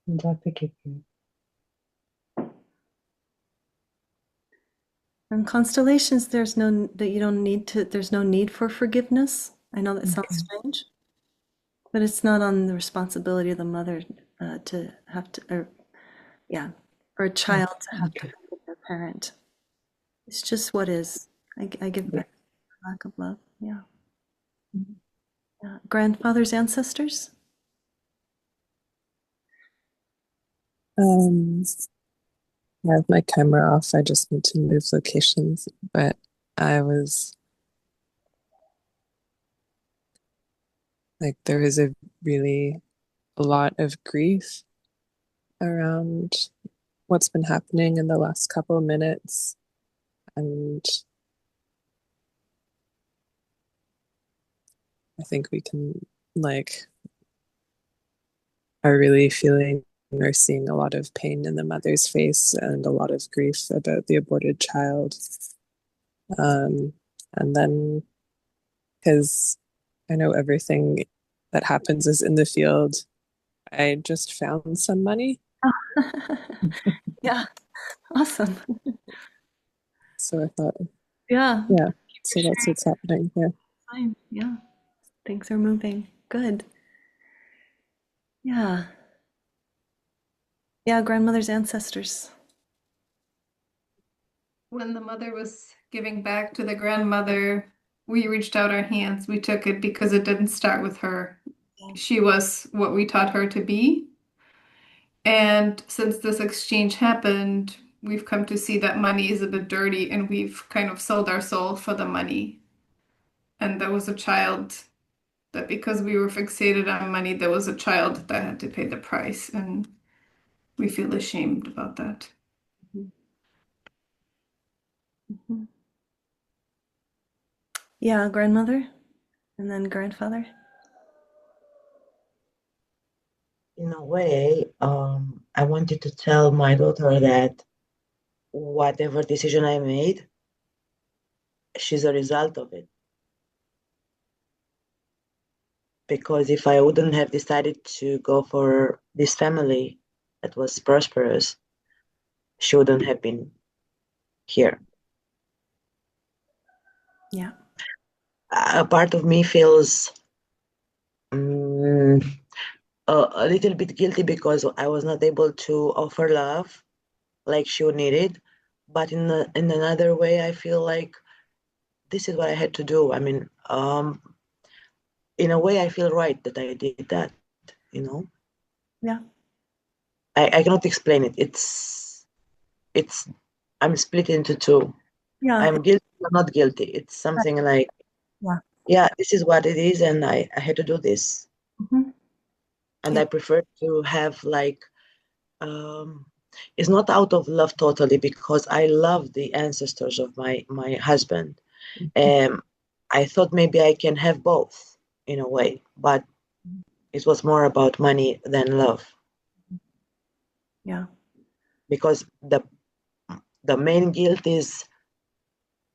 And I forgive you. And constellations, there's no need for forgiveness. I know that sounds strange, but it's not on the responsibility of the mother to have to, or a child to have to forgive their parent. It's just what is. I give back lack of love. Yeah. Yeah. Grandfather's ancestors. I have my camera off. I just need to move locations, but I was like, there is a lot of grief around what's been happening in the last couple of minutes. And I think we can are really feeling or seeing a lot of pain in the mother's face and a lot of grief about the aborted child. And then, because I know everything that happens is in the field, I just found some money. Yeah, awesome. So I thought, Yeah, yeah, so that's what's happening here. fine. Yeah, things are moving. Good. Yeah. Yeah, grandmother's ancestors. When the mother was giving back to the grandmother, we reached out our hands. We took it because it didn't start with her. She was what we taught her to be. And since this exchange happened, we've come to see that money is a bit dirty and we've kind of sold our soul for the money. And there was a child that because we were fixated on money, there was a child that had to pay the price. And we feel ashamed about that. Mhm. Yeah, grandmother and then grandfather. In a way, I wanted to tell my daughter that whatever decision I made, she's a result of it. Because if I wouldn't have decided to go for this family that was prosperous, she wouldn't have been here. Yeah. A part of me feels a little bit guilty because I was not able to offer love like she needed. But in another way, I feel like this is what I had to do. I mean, in a way, I feel right that I did that, you know? Yeah. I cannot explain it. It's I'm split into two. Yeah. I'm guilty or not guilty. It's something like, Yeah. yeah, this is what it is, and I had to do this. Mhm. And Yeah. I prefer to have like, um, it's not out of love totally because I love the ancestors of my husband. I thought maybe I can have both in a way, but it was more about money than love Yeah. because the main guilt is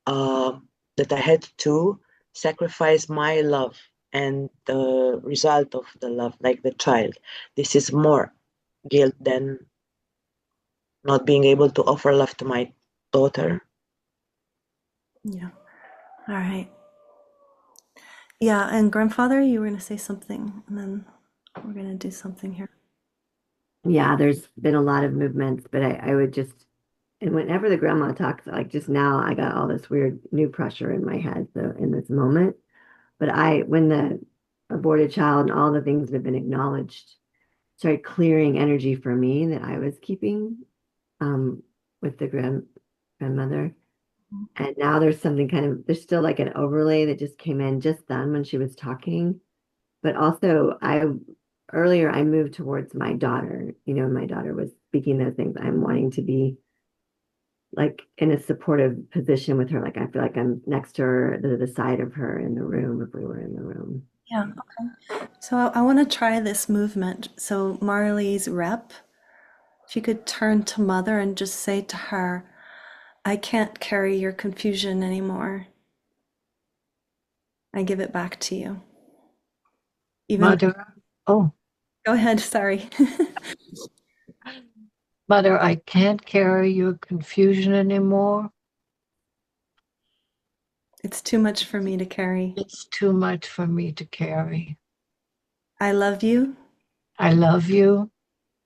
that I had to sacrifice my love and the result of the love, like the child. This is more guilt than not being able to offer love to my daughter. Yeah. All right. Yeah, and grandfather, you were going to say something, and then we're going to do something here. Yeah, there's been a lot of movements, but I would just, and whenever the grandma talks, like just now, I got all this weird new pressure in my head. So in this moment, but when the aborted child and all the things that have been acknowledged started clearing energy for me that I was keeping with the grandmother. And now there's something there's still like an overlay that just came in just then when she was talking. But also earlier I moved towards my daughter. My daughter was speaking those things. I'm wanting to be like in a supportive position with her. Like I feel like I'm next to her, the side of her in the room if we were in the room. Yeah. Okay. So I want to try this movement. So Marley's rep, if you could turn to mother and just say to her, I can't carry your confusion anymore. I give it back to you. Mother, oh, Go ahead, sorry. Mother, I can't carry your confusion anymore. It's too much for me to carry. It's too much for me to carry. I love you, I love you.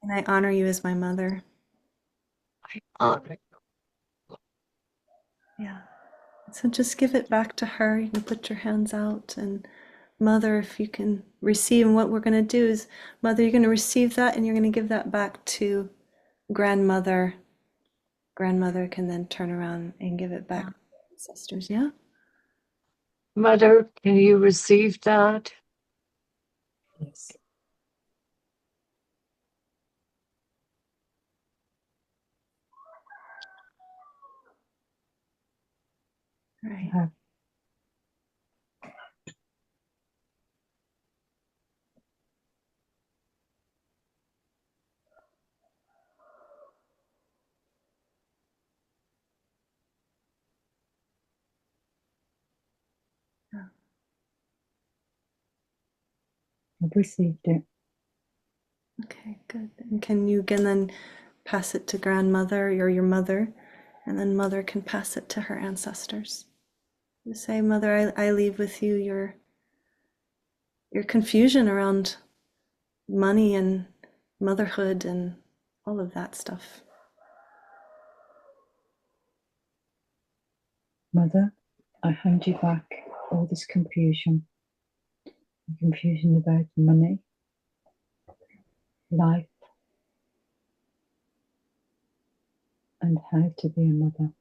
and I honor you as my mother. I honor you. Yeah. So just give it back to her. You can put your hands out, and mother, if you can receive, and what we're going to do is, mother, you're going to receive that and you're going to give that back to grandmother. Grandmother can then turn around and give it back to ancestors. Yeah. Mother, can you receive that? Yes. Right. I've received it. Okay, good. And can you again then pass it to grandmother or your mother, and then mother can pass it to her ancestors. You say, Mother, I leave with you your confusion around money and motherhood and all of that stuff. Mother, I hand you back all this confusion. Confusion about money, life, and how to be a mother.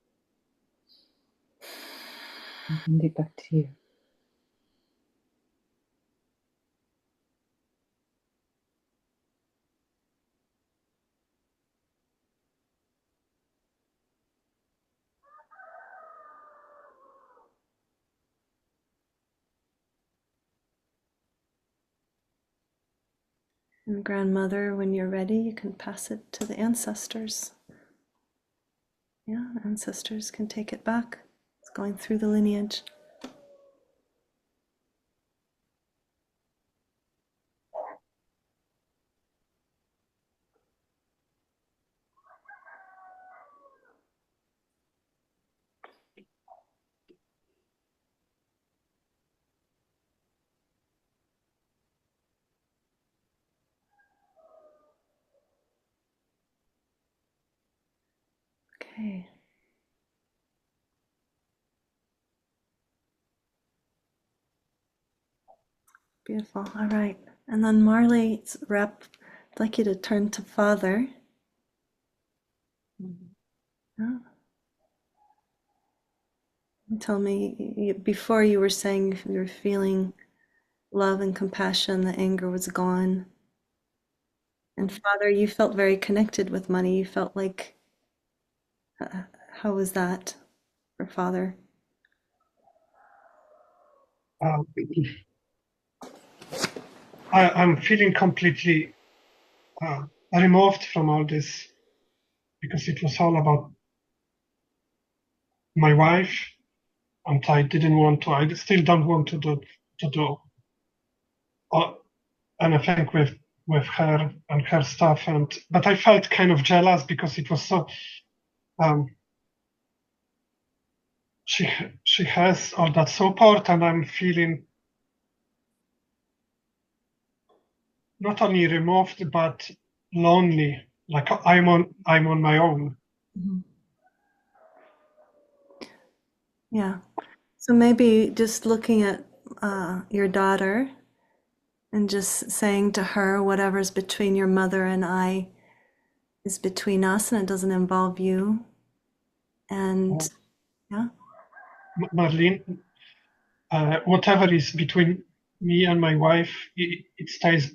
I hand it back to you. And grandmother, when you're ready, you can pass it to the ancestors. Yeah, ancestors can take it back. It's going through the lineage. Okay. Beautiful. All right. And then Marley's rep, I'd like you to turn to Father. Yeah. Tell me, before you were saying you were feeling love and compassion, the anger was gone. And Father, you felt very connected with money. You felt like, how was that for Father? Um, I'm feeling completely removed from all this because it was all about my wife, and I didn't want to. I still don't want to do anything with her and her stuff. But I felt kind of jealous because it was so. Um, she has all that support, and I'm feeling not only removed but lonely. Like I'm on my own. Mhm. Yeah. So maybe just looking at your daughter and just saying to her, whatever's between your mother and I is between us and it doesn't involve you. And yeah. Marlene, whatever is between me and my wife, it stays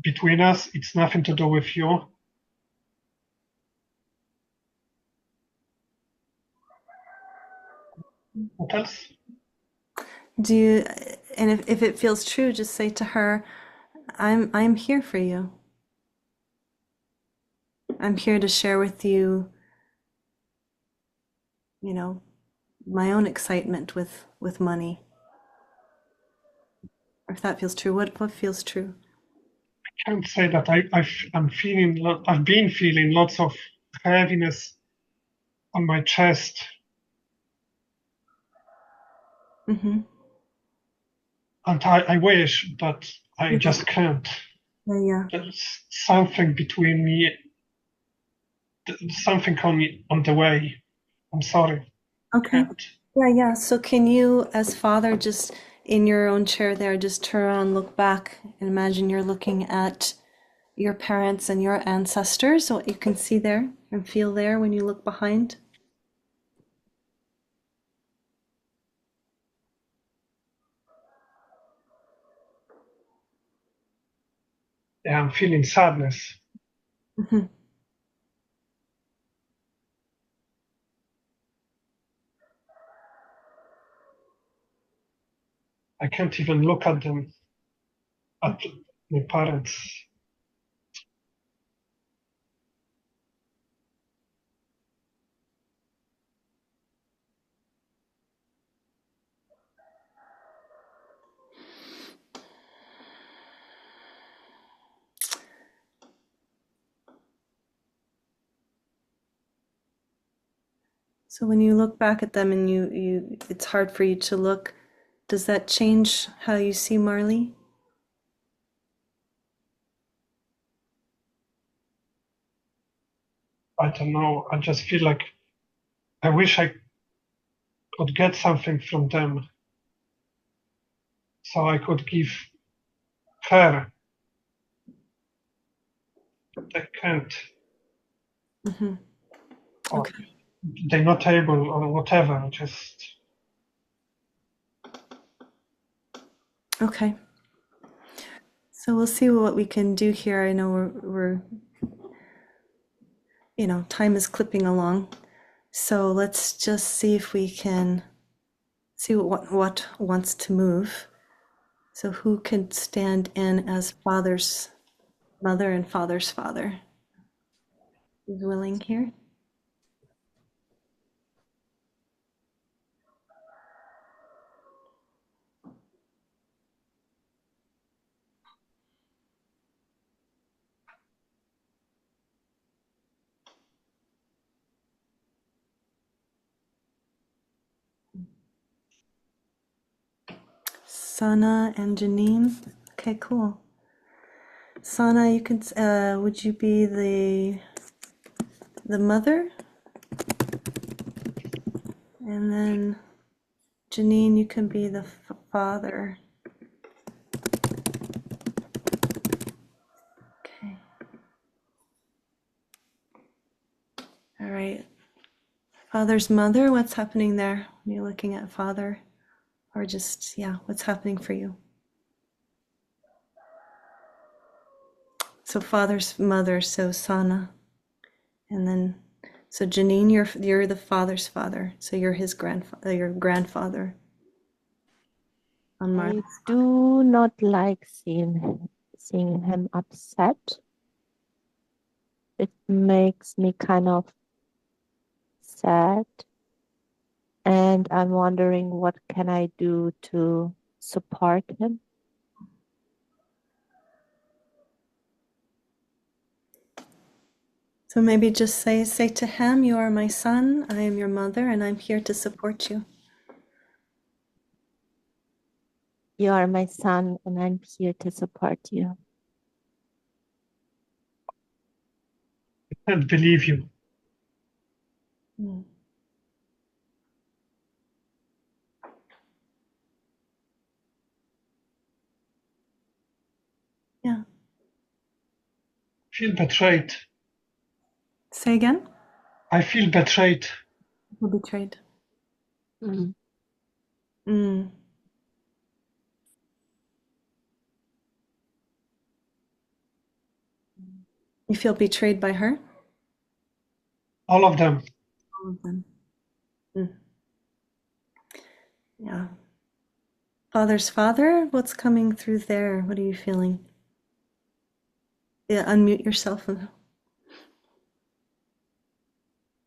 between us. It's nothing to do with you. What else? Do you, and if it feels true, just say to her, I'm here for you. I'm here to share with you, you know, my own excitement with money. Or if that feels true, what feels true? I can't say that I'm feeling. I've been feeling lots of heaviness on my chest. Mm-hmm. And I wish, but I Yeah, just can't. yeah. There's something between me, something on the way. I'm sorry. Okay. Can't. Yeah. So can you, as Father, just in your own chair there, just turn around, look back, and imagine you're looking at your parents and your ancestors, what you can see there and feel there when you look behind. Yeah, I'm feeling sadness. Mhm. I can't even look at them, at my parents. So when you look back at them and it's hard for you to look, does that change how you see Marley? I don't know. I just feel like I wish I could get something from them so I could give her. But I can't. Mm-hmm. Or Okay. they're not able or whatever. Just Okay. So we'll see what we can do here. I know we're time is clipping along. So let's just see if we can see what wants to move. So who can stand in as father's mother and father's father? Who's willing here? Sana and Janine. Okay, cool. Sana, you can. Would you be the mother? And then Janine, you can be the father. Okay. All right. Father's mother, what's happening there when you're looking at father? Or just, yeah, what's happening for you? So father's mother, so Sana. And then, so Janine, you're the father's father. So you're his grandfather, your grandfather on Mars. I do not like seeing him upset. It makes me kind of sad, and I'm wondering what can I do to support him. So maybe just say to him, you are my son, I am your mother, and I'm here to support you. You are my son, and I'm here to support you. I can't believe you. Mm. Yeah. I feel betrayed. Say again? I feel betrayed. Who betrayed? Mm. Mm. You feel betrayed by her? All of them. All of them. Mm. Yeah. Father's father, what's coming through there? What are you feeling? Yeah, unmute yourself.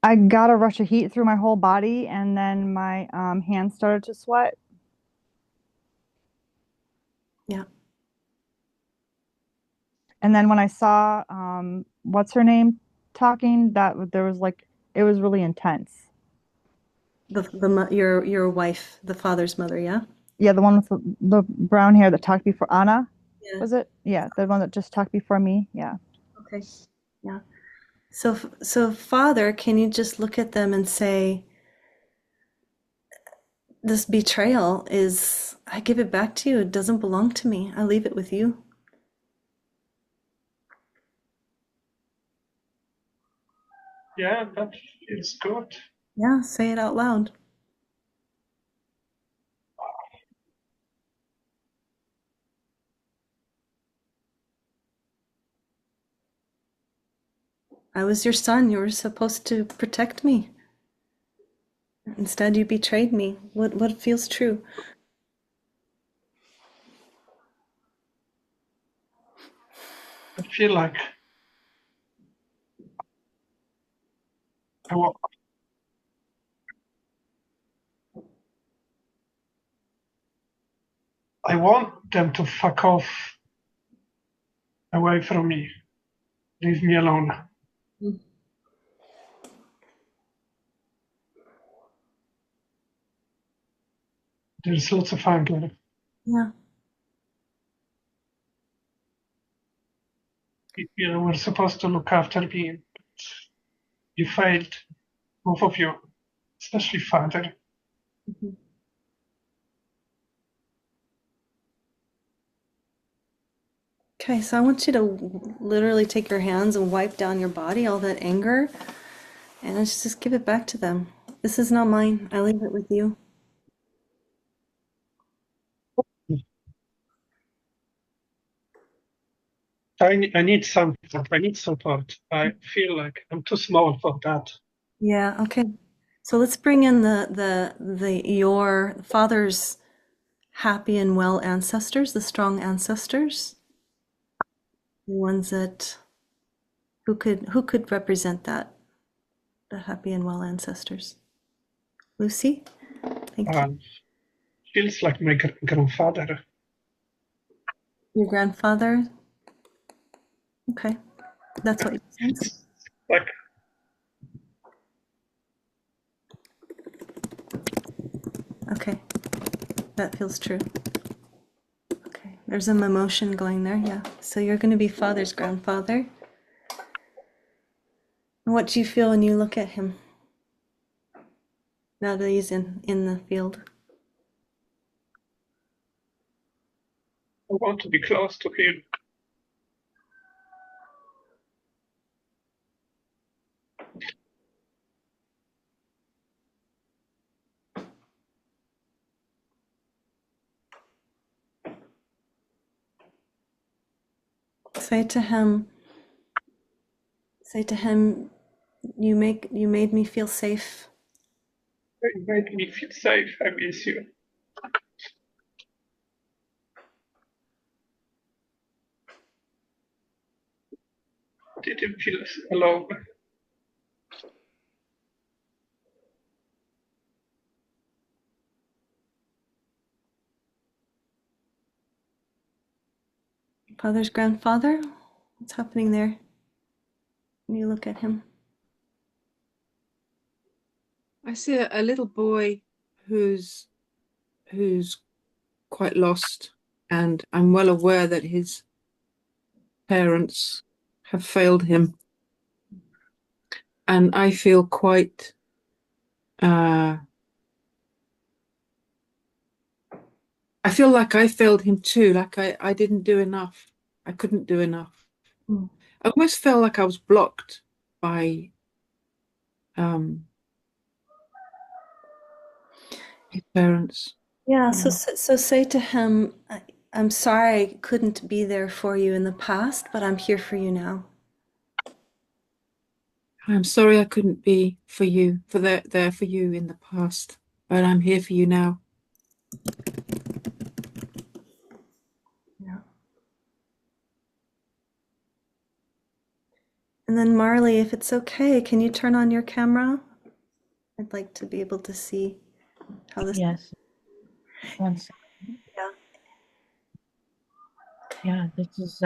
I got a rush of heat through my whole body, and then my hands started to sweat. Yeah. And then when I saw what's her name talking, there was like it was really intense. Your wife, the father's mother, yeah? Yeah, the one with the brown hair that talked before Anna, Yeah. was it? Yeah, the one that just talked before me. Yeah. Okay. Yeah. So father, can you just look at them and say, this betrayal is, I give it back to you. It doesn't belong to me. I leave it with you. Yeah, that feels good. Yeah, say it out loud. I was your son. You were supposed to protect me. Instead, you betrayed me. What feels true? I feel like I, wa- I want them to fuck off away from me. Leave me alone. There's lots of anger. Yeah. You know, we're supposed to look after me. You failed, both of you, especially father. Mhm. Okay, so I want you to literally take your hands and wipe down your body, all that anger, and just give it back to them. This is not mine. I leave it with you. I need something. I need support. I feel like I'm too small for that. Yeah, okay. So let's bring in the your father's happy and well ancestors, the strong ancestors, the ones that who could represent that, the happy and well ancestors. Lucy, thank you. Feels like my grandfather. Your grandfather. Okay, that's what you sense. It's like Okay, that feels true. Okay, there's some emotion going there. Yeah. So you're going to be father's grandfather. And what do you feel when you look at him now that he's in the field? I want to be close to him. Say to him, you made me feel safe. You made me feel safe. I miss you. Didn't feel alone. Father's grandfather? What's happening there when you look at him? I see a little boy who's quite lost, and I'm well aware that his parents have failed him, and I feel quite I feel like I failed him too, like I didn't do enough. I couldn't do enough. Mm. I almost felt like I was blocked by um his parents. Yeah, so say to him, I'm sorry I couldn't be there for you in the past, but I'm here for you now. I'm sorry I couldn't be for you, there for you in the past, but I'm here for you now. Yeah. And then Marley, if it's okay, can you turn on your camera? I'd like to be able to see how this. Yes. One second. Yeah. Yeah, this is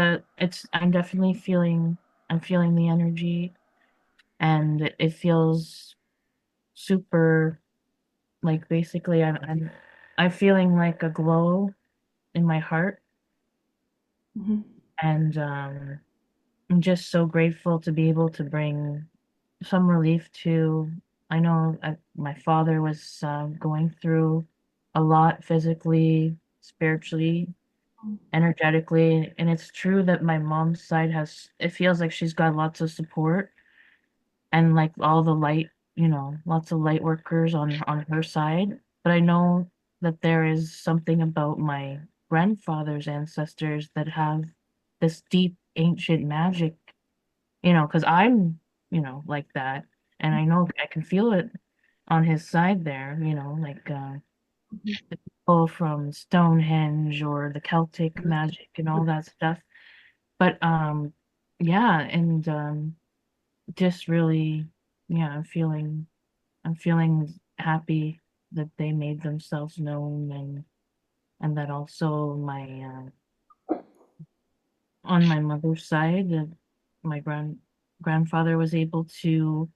I'm definitely I'm feeling the energy, and it feels super, like, basically I'm feeling like a glow in my heart, Mm-hmm. and I'm just so grateful to be able to bring some relief to. I know my father was going through a lot physically, spiritually, energetically, and it's true that my mom's side it feels like she's got lots of support, and like all the light, lots of light workers on her side. But I know that there is something about my grandfather's ancestors that have this deep ancient magic, because I'm, like that. And I know I can feel it on his side there, like the people from Stonehenge or the Celtic magic and all that stuff. But yeah, and just really, yeah, I'm feeling happy that they made themselves known, and that also on my mother's side, that my grandfather was able to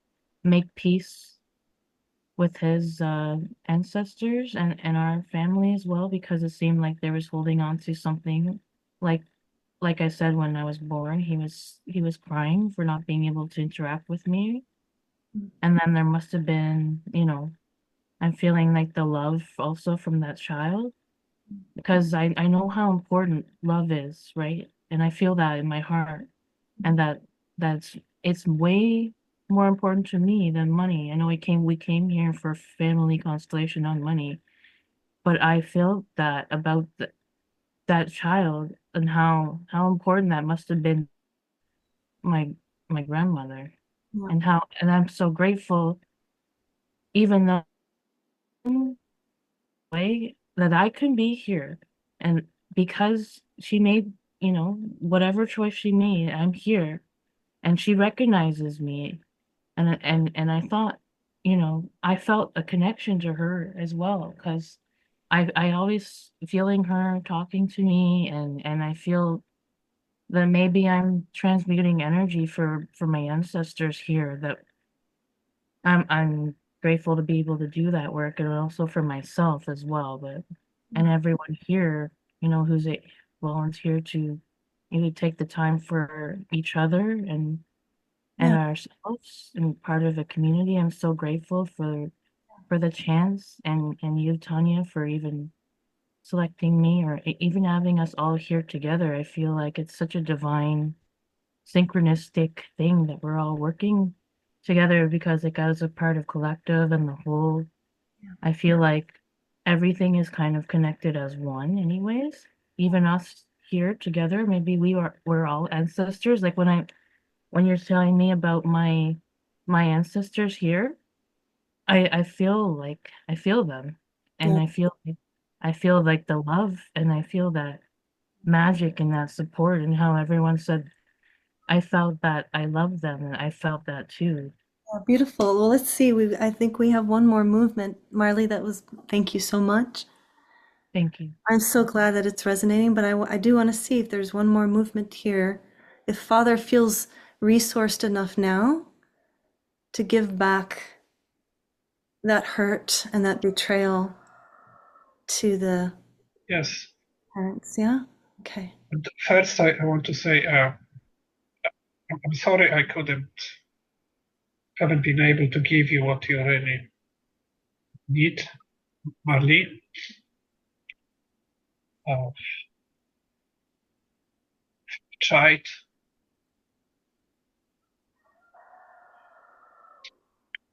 make peace with his ancestors and our family as well, because it seemed like they was holding on to something. like like I said, when I was born, he was crying for not being able to interact with me. And then there must have been, I'm feeling like the love also from that child, because I know how important love is, right? And I feel that in my heart, and it's way more important to me than money. I know we came here for family constellation on money, but I feel that about that child, and how important that must have been my my grandmother, Yeah. and I'm so grateful, even though way that I can be here, and because she made, whatever choice she made, I'm here, and she recognizes me, and I thought, I felt a connection to her as well, because I always feeling her talking to me, and I feel that maybe I'm transmuting energy for my ancestors here, that I'm grateful to be able to do that work, and also for myself as well. But and everyone here, who's a volunteer to take the time for each other and Yeah. ourselves and part of a community. I'm so grateful for the chance, and you, Tanya, for even selecting me, or even having us all here together. I feel like it's such a divine synchronistic thing that we're all working together, because it got us a part of collective and the whole. I feel like everything is kind of connected as one anyways. Even us here together, maybe we're all ancestors. Like when you're telling me about my ancestors here, I feel like I feel them, and Yeah. I feel like the love, and I feel that magic and that support, and how everyone said I felt that I loved them, and I felt that too. Yeah, beautiful. Well, let's see. I think we have one more movement. Marley, thank you so much. Thank you. I'm so glad that it's resonating, but I do want to see if there's one more movement here. If Father feels resourced enough now to give back that hurt and that betrayal to the Yes. parents. Yeah? Okay. But first, I want to say I'm sorry I haven't been able to give you what you really need, Marley. Uh, tried.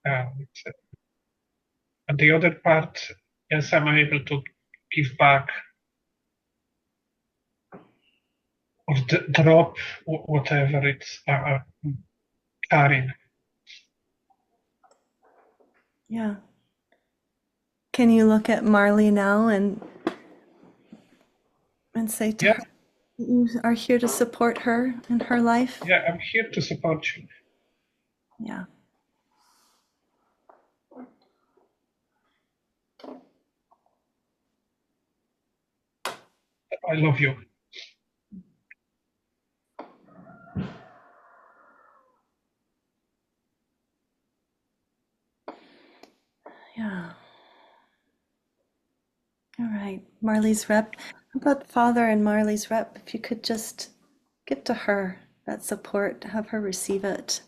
And the other part, yes, I'm able to give back or drop whatever it's carrying. Yeah. Can you look at Marley now and say to Yeah, her, you are here to support her in her life? yeah, I'm here to support you. Yeah. I love you. Yeah. All right. Marley's rep. How about Father and Marley's rep? If you could just give to her that support, have her receive it.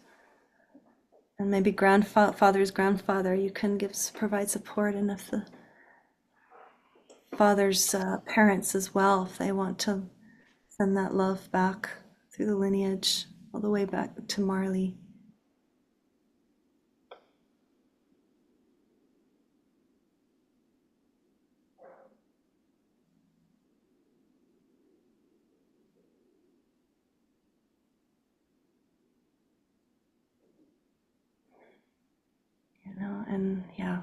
And maybe grandfather's grandfather, you can provide support. And if the father's parents as well, if they want to send that love back through the lineage, all the way back to Marley. And yeah,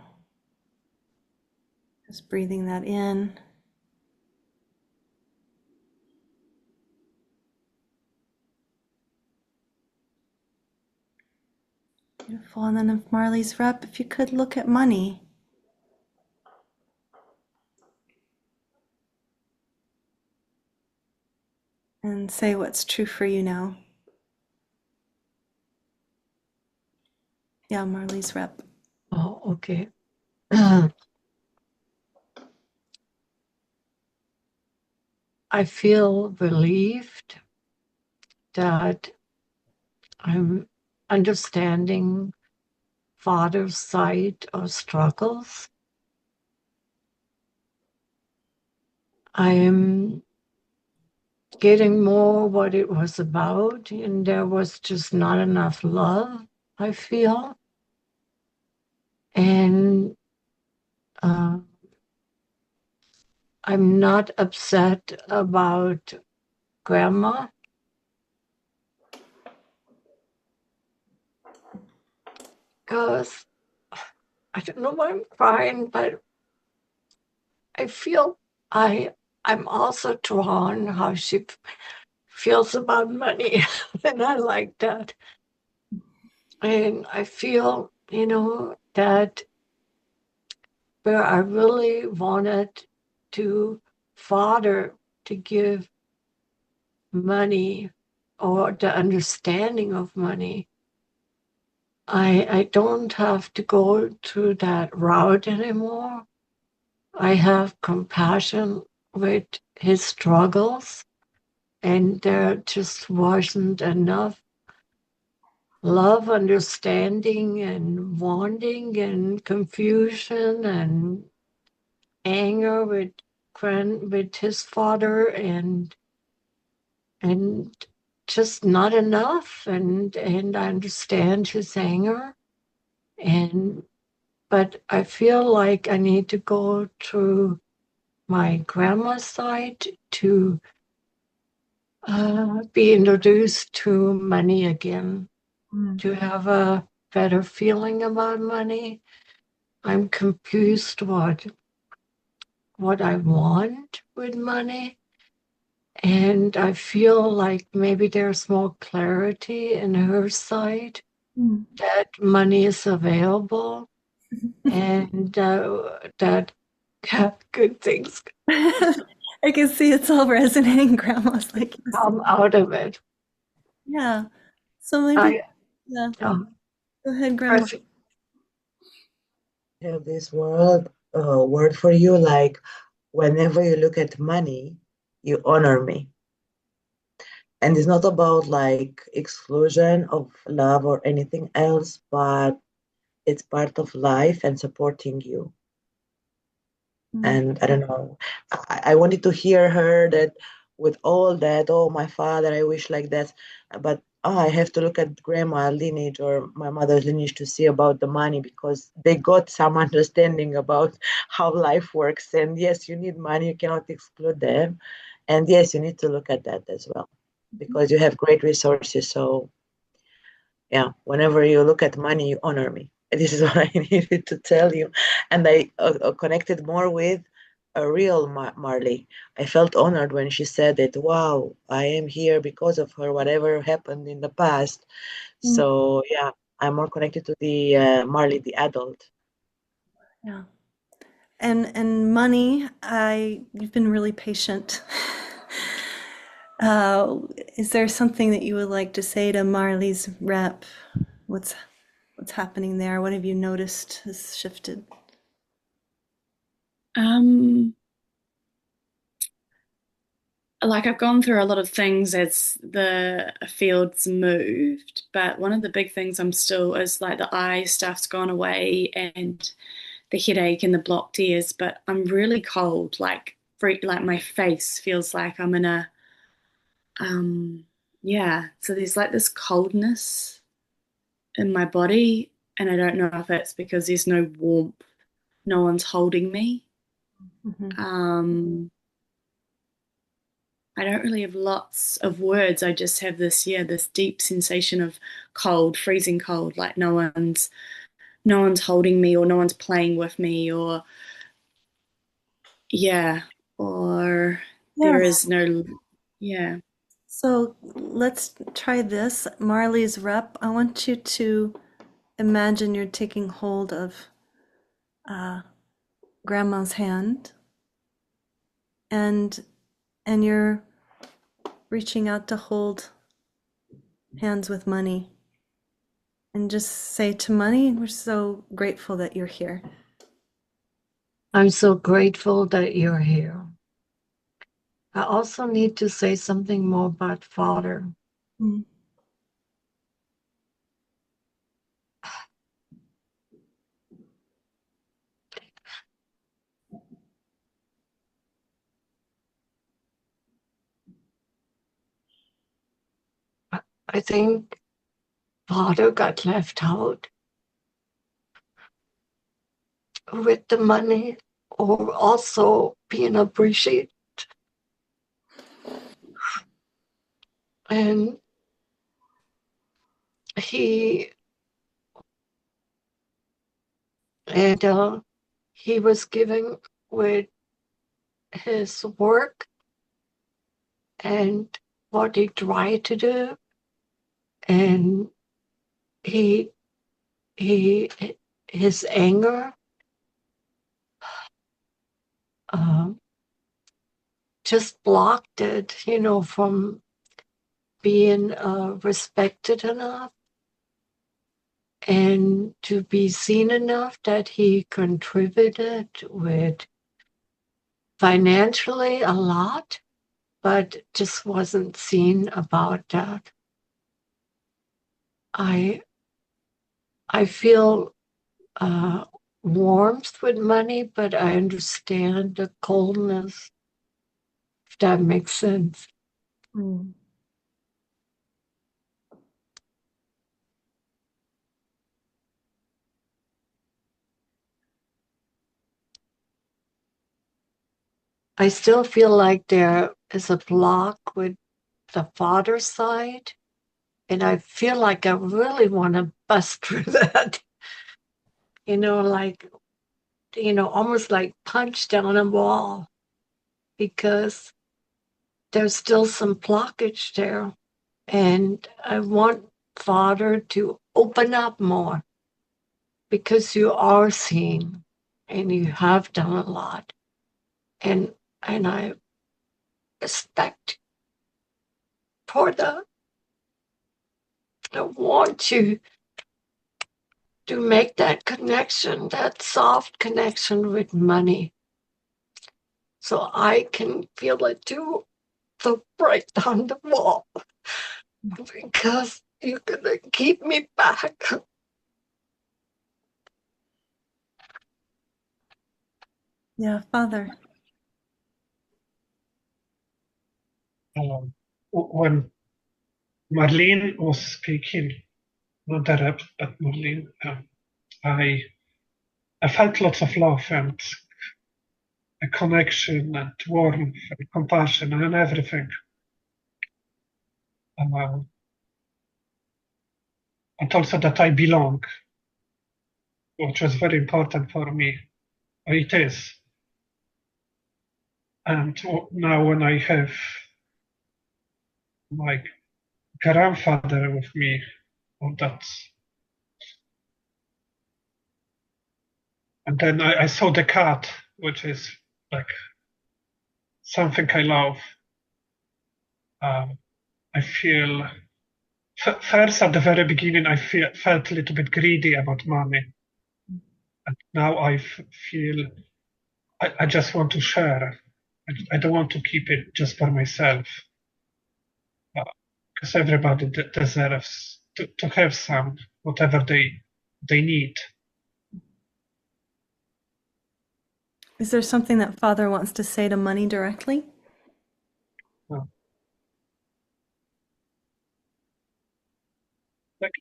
just breathing that in. Beautiful. And then if Marley's rep, if you could look at money. And say what's true for you now. Yeah, Marley's rep. Oh, okay. I feel relieved that I'm understanding father's side of struggles. I'm getting more what it was about, and there was just not enough love, I feel. And I'm not upset about grandma because I don't know why I'm crying, but I feel I'm also drawn how she feels about money, and I like that. And I feel, that where I really wanted to father to give money or the understanding of money, I don't have to go through that route anymore. I have compassion with his struggles, and there just wasn't enough love, understanding, and wanting, and confusion, and anger with his father, and just not enough. And I understand his anger, and but I feel like I need to go through my grandma's side to be introduced to money again, to have a better feeling about money. I'm confused what I want with money. And I feel like maybe there's more clarity in her side that money is available and that good things I can see it's all resonating, Grandma's like, come out of it. yeah. So maybe, yeah. Go ahead, Grandma. I have this word for you, like whenever you look at money, you honor me. And it's not about like exclusion of love or anything else, but it's part of life and supporting you. And I don't know, I wanted to hear her that with all that, oh, my father, I wish like that. But I have to look at grandma lineage or my mother's lineage to see about the money, because they got some understanding about how life works. And yes, you need money, you cannot exclude them. And yes, you need to look at that as well, because you have great resources. So yeah, whenever you look at money, you honor me. This is what I needed to tell you. And I connected more with a real Marley. I felt honored when she said it. Wow, I am here because of her, whatever happened in the past. So yeah, I'm more connected to the Marley, the adult. Yeah. And money, you've been really patient. Is there something that you would like to say to Marley's rep? What's happening there? What have you noticed has shifted? Like I've gone through a lot of things as the fields moved, but one of the big things I'm still is like the eye stuff's gone away and the headache and the blocked ears, but I'm really cold, like my face feels like I'm in a yeah, so there's like this coldness in my body, and I don't know if it's because there's no warmth, no one's holding me. I don't really have lots of words. I just have this deep sensation of cold, freezing cold, like no one's holding me or no one's playing with me or or there is no So let's try this. Marley's rep, I want you to imagine you're taking hold of Grandma's hand and you're reaching out to hold hands with money. And just say to money, we're so grateful that you're here. I'm so grateful that you're here. I also need to say something more about Father. Mm. I think Father got left out with the money or also being appreciated. And he he was giving with his work and what he tried to do, and he his anger just blocked it, from being respected enough and to be seen enough that he contributed with financially a lot, but just wasn't seen about that. I feel warmth with money, but I understand the coldness, if that makes sense. Mm. I still feel like there is a block with the father side, and I feel like I really want to bust through that. Like, almost like punch down a wall, because there's still some blockage there. And I want Father to open up more, because you are seen and you have done a lot. And I respect for that. I want you to make that connection, that soft connection with money, so I can feel it too. So break down the wall, because you're gonna keep me back. Yeah, Father. When Marlene was speaking, not the rep, but Marlene, I felt lots of love and a connection and warmth and compassion and everything. And also that I belong, which was very important for me. It is. And now when I have my grandfather with me, that's. And then I saw the cat, which is like something I love. I feel first at the very beginning felt a little bit greedy about money, and now I feel I just want to share. I don't want to keep it just for myself, because everybody deserves to have some whatever they need. Is there something that Father wants to say to money directly? Like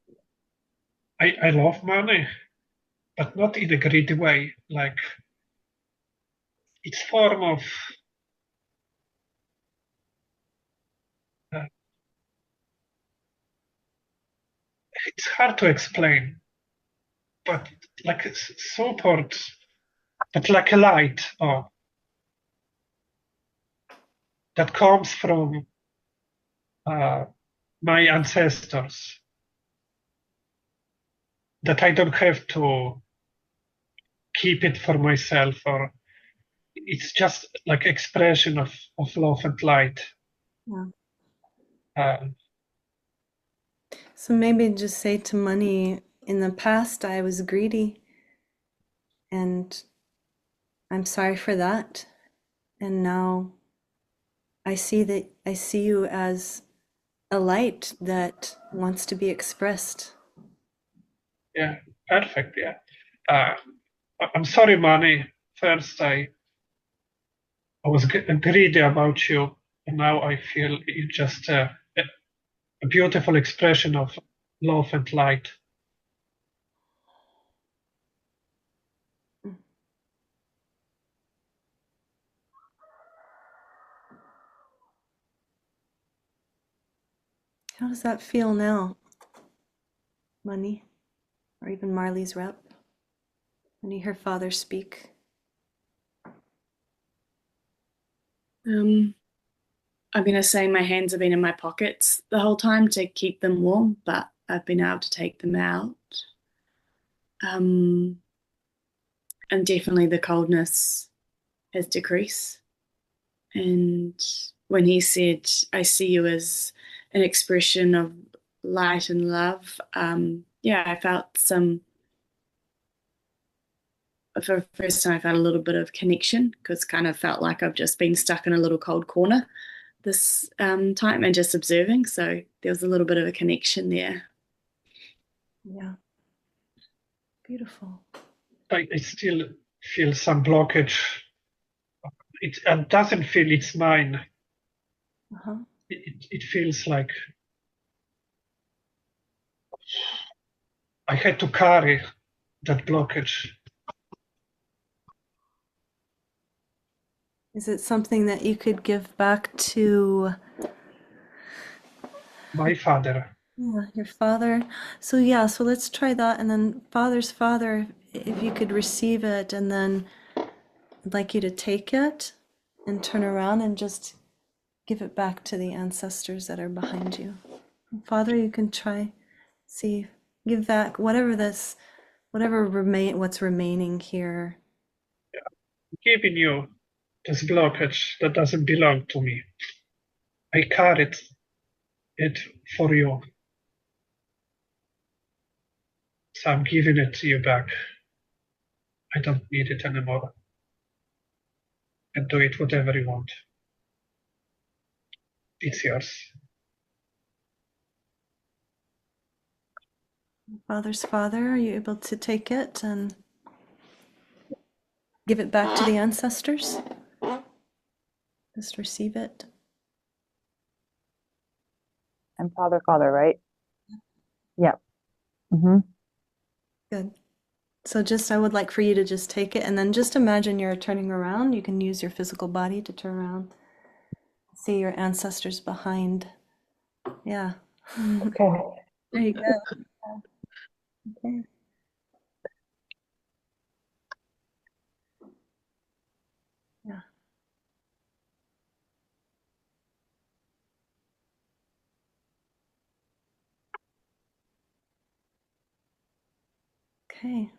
I love money, but not in a greedy way. Like it's form of it's hard to explain, but like support, but like a light that comes from my ancestors, that I don't have to keep it for myself, or it's just like expression of love and light. Yeah. Uh, So maybe just say to money, in the past I was greedy and I'm sorry for that. And now I see you as a light that wants to be expressed. Yeah, perfect. Yeah. I'm sorry, Manny. First, I was greedy about you, and now I feel you're just a beautiful expression of love and light. How does that feel now, Money, or even Marley's rep, when you hear Father speak? I'm going to say my hands have been in my pockets the whole time to keep them warm, but I've been able to take them out. And definitely the coldness has decreased. And when he said, I see you as an expression of light and love, yeah, I felt for the first time, I felt a little bit of connection, because kind of felt like I've just been stuck in a little cold corner this time and just observing. So there was a little bit of a connection there. Yeah. Beautiful. I still feel some blockage. It doesn't feel it's mine. Uh-huh. It feels like I had to carry that blockage. Is it something that you could give back to My father. your father? So yeah, so let's try that. And then Father's father, if you could receive it, and then I'd like you to take it and turn around and just give it back to the ancestors that are behind you. Father, you can try, see, give back what's remaining here. I'm giving you this blockage that doesn't belong to me. I carried it for you. So I'm giving it to you back. I don't need it anymore. And do it whatever you want. It's yours. Father's father, are you able to take it and give it back to the ancestors? Just receive it. And father, right? Yep. Mm-hmm. Good. So I would like for you to just take it, and then just imagine you're turning around. You can use your physical body to turn around. See your ancestors behind. Yeah. Okay. There you go. Okay. Yeah. Okay.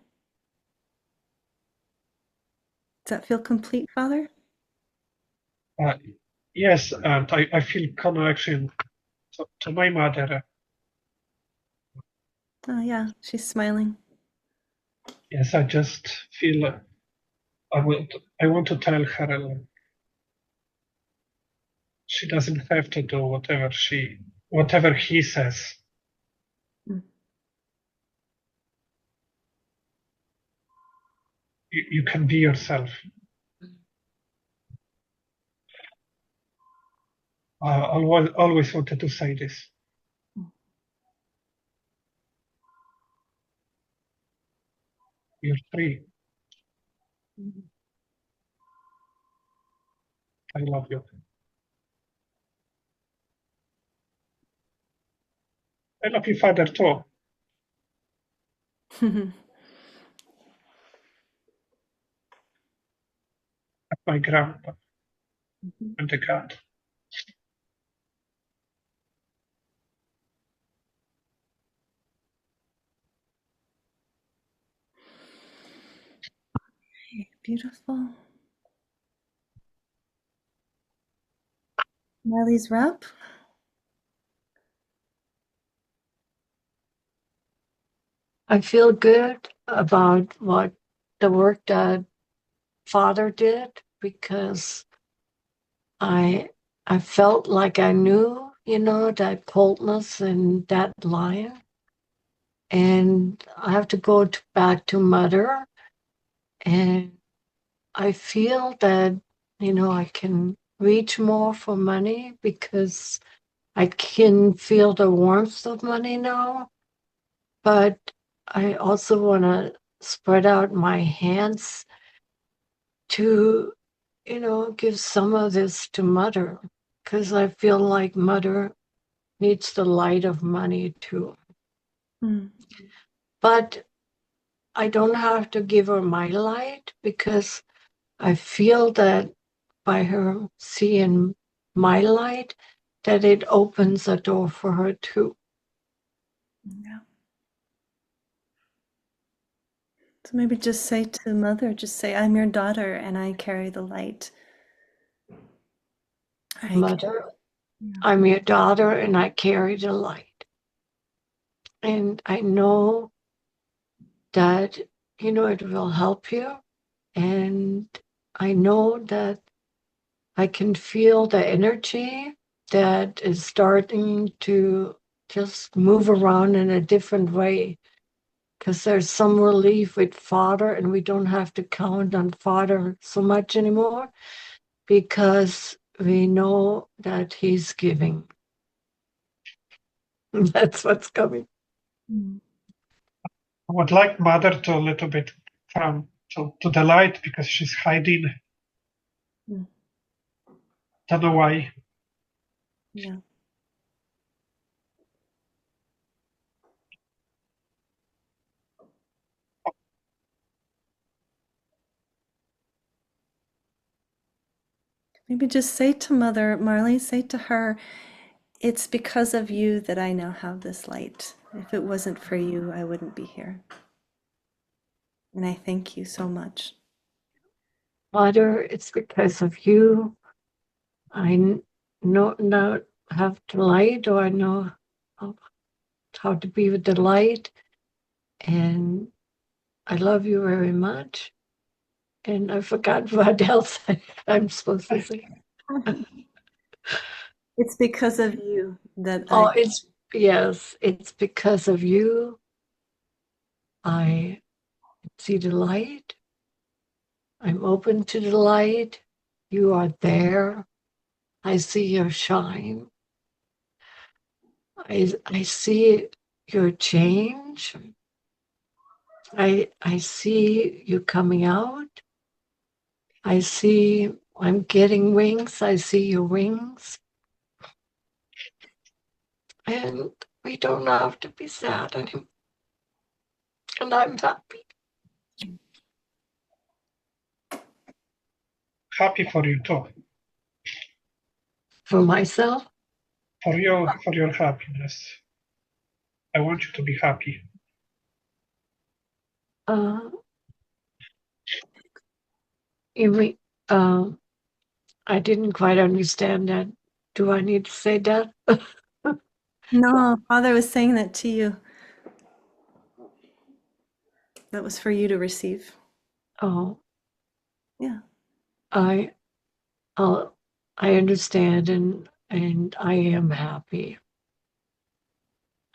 Does that feel complete, Father? Yes, and I feel connection to my mother. Oh, yeah. She's smiling. Yes, I just feel I want to tell her she doesn't have to do whatever he says. Mm. You can be yourself. I always wanted to say this. You're free. I love you. I love your father too, my grandpa and the cat. Beautiful. Marley's wrap. I feel good about what the work that Father did, because I felt like I knew, that coldness and that lion. And I have to go back to Mother, and I feel that, I can reach more for money because I can feel the warmth of money now. But I also want to spread out my hands to, give some of this to Mother, because I feel like Mother needs the light of money too. Mm. But I don't have to give her my light, because I feel that by her seeing my light, that it opens a door for her too. Yeah. So maybe just say to Mother, just say, I'm your daughter and I carry the light. Mother, Yeah. I'm your daughter and I carry the light. And I know that, it will help you. And I know that I can feel the energy that is starting to just move around in a different way, because there's some relief with Father, and we don't have to count on Father so much anymore, because we know that He's giving. That's what's coming. Mm. I would like Mother to a little bit come to the light because she's hiding. Mm. Don't know why. Yeah. Maybe just say to Mother, Marley, say to her, it's because of you that I now have this light. If it wasn't for you, I wouldn't be here. And I thank you so much. Mother, it's because of you. I now have the light, or I know how to be with the light. And I love you very much. And I forgot what else I'm supposed to say. It's because of you that Oh, it's because of you. I see the light. I'm open to the light. You are there. I see your shine. I see your change. I see you coming out. I see I'm getting wings. I see your wings. And we don't have to be sad anymore. And I'm happy. Happy for you too. For myself? For your happiness. I want you to be happy. You mean, I didn't quite understand that. Do I need to say that? No, Father was saying that to you. That was for you to receive. Oh, Yeah. I understand, and I am happy.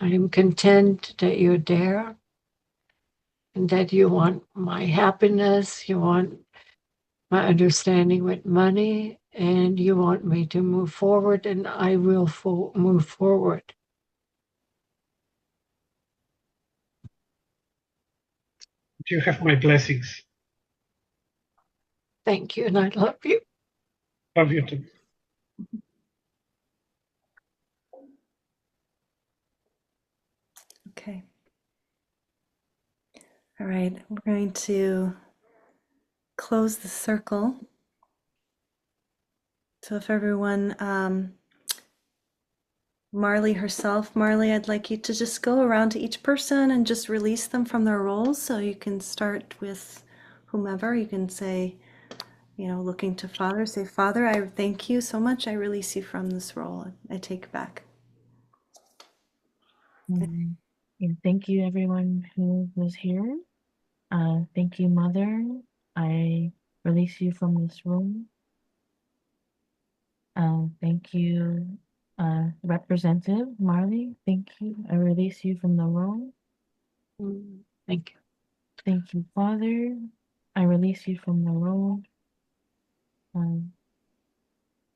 I am content that you're there, and that you want my happiness, you want my understanding with money, and you want me to move forward, and I will move forward. You have my blessings. Thank you, and I love you. Love you too. Okay. All right. We're going to close the circle. So if everyone, Marley herself, Marley, I'd like you to just go around to each person and just release them from their roles. So you can start with whomever. You can say, looking to Father, say, Father, I thank you so much. I release you from this role. I take back. And thank you, everyone who was here. Thank you, Mother. I release you from this room. Thank you, Representative Marley. Thank you. I release you from the room. Thank you. Thank you, Father. I release you from the room.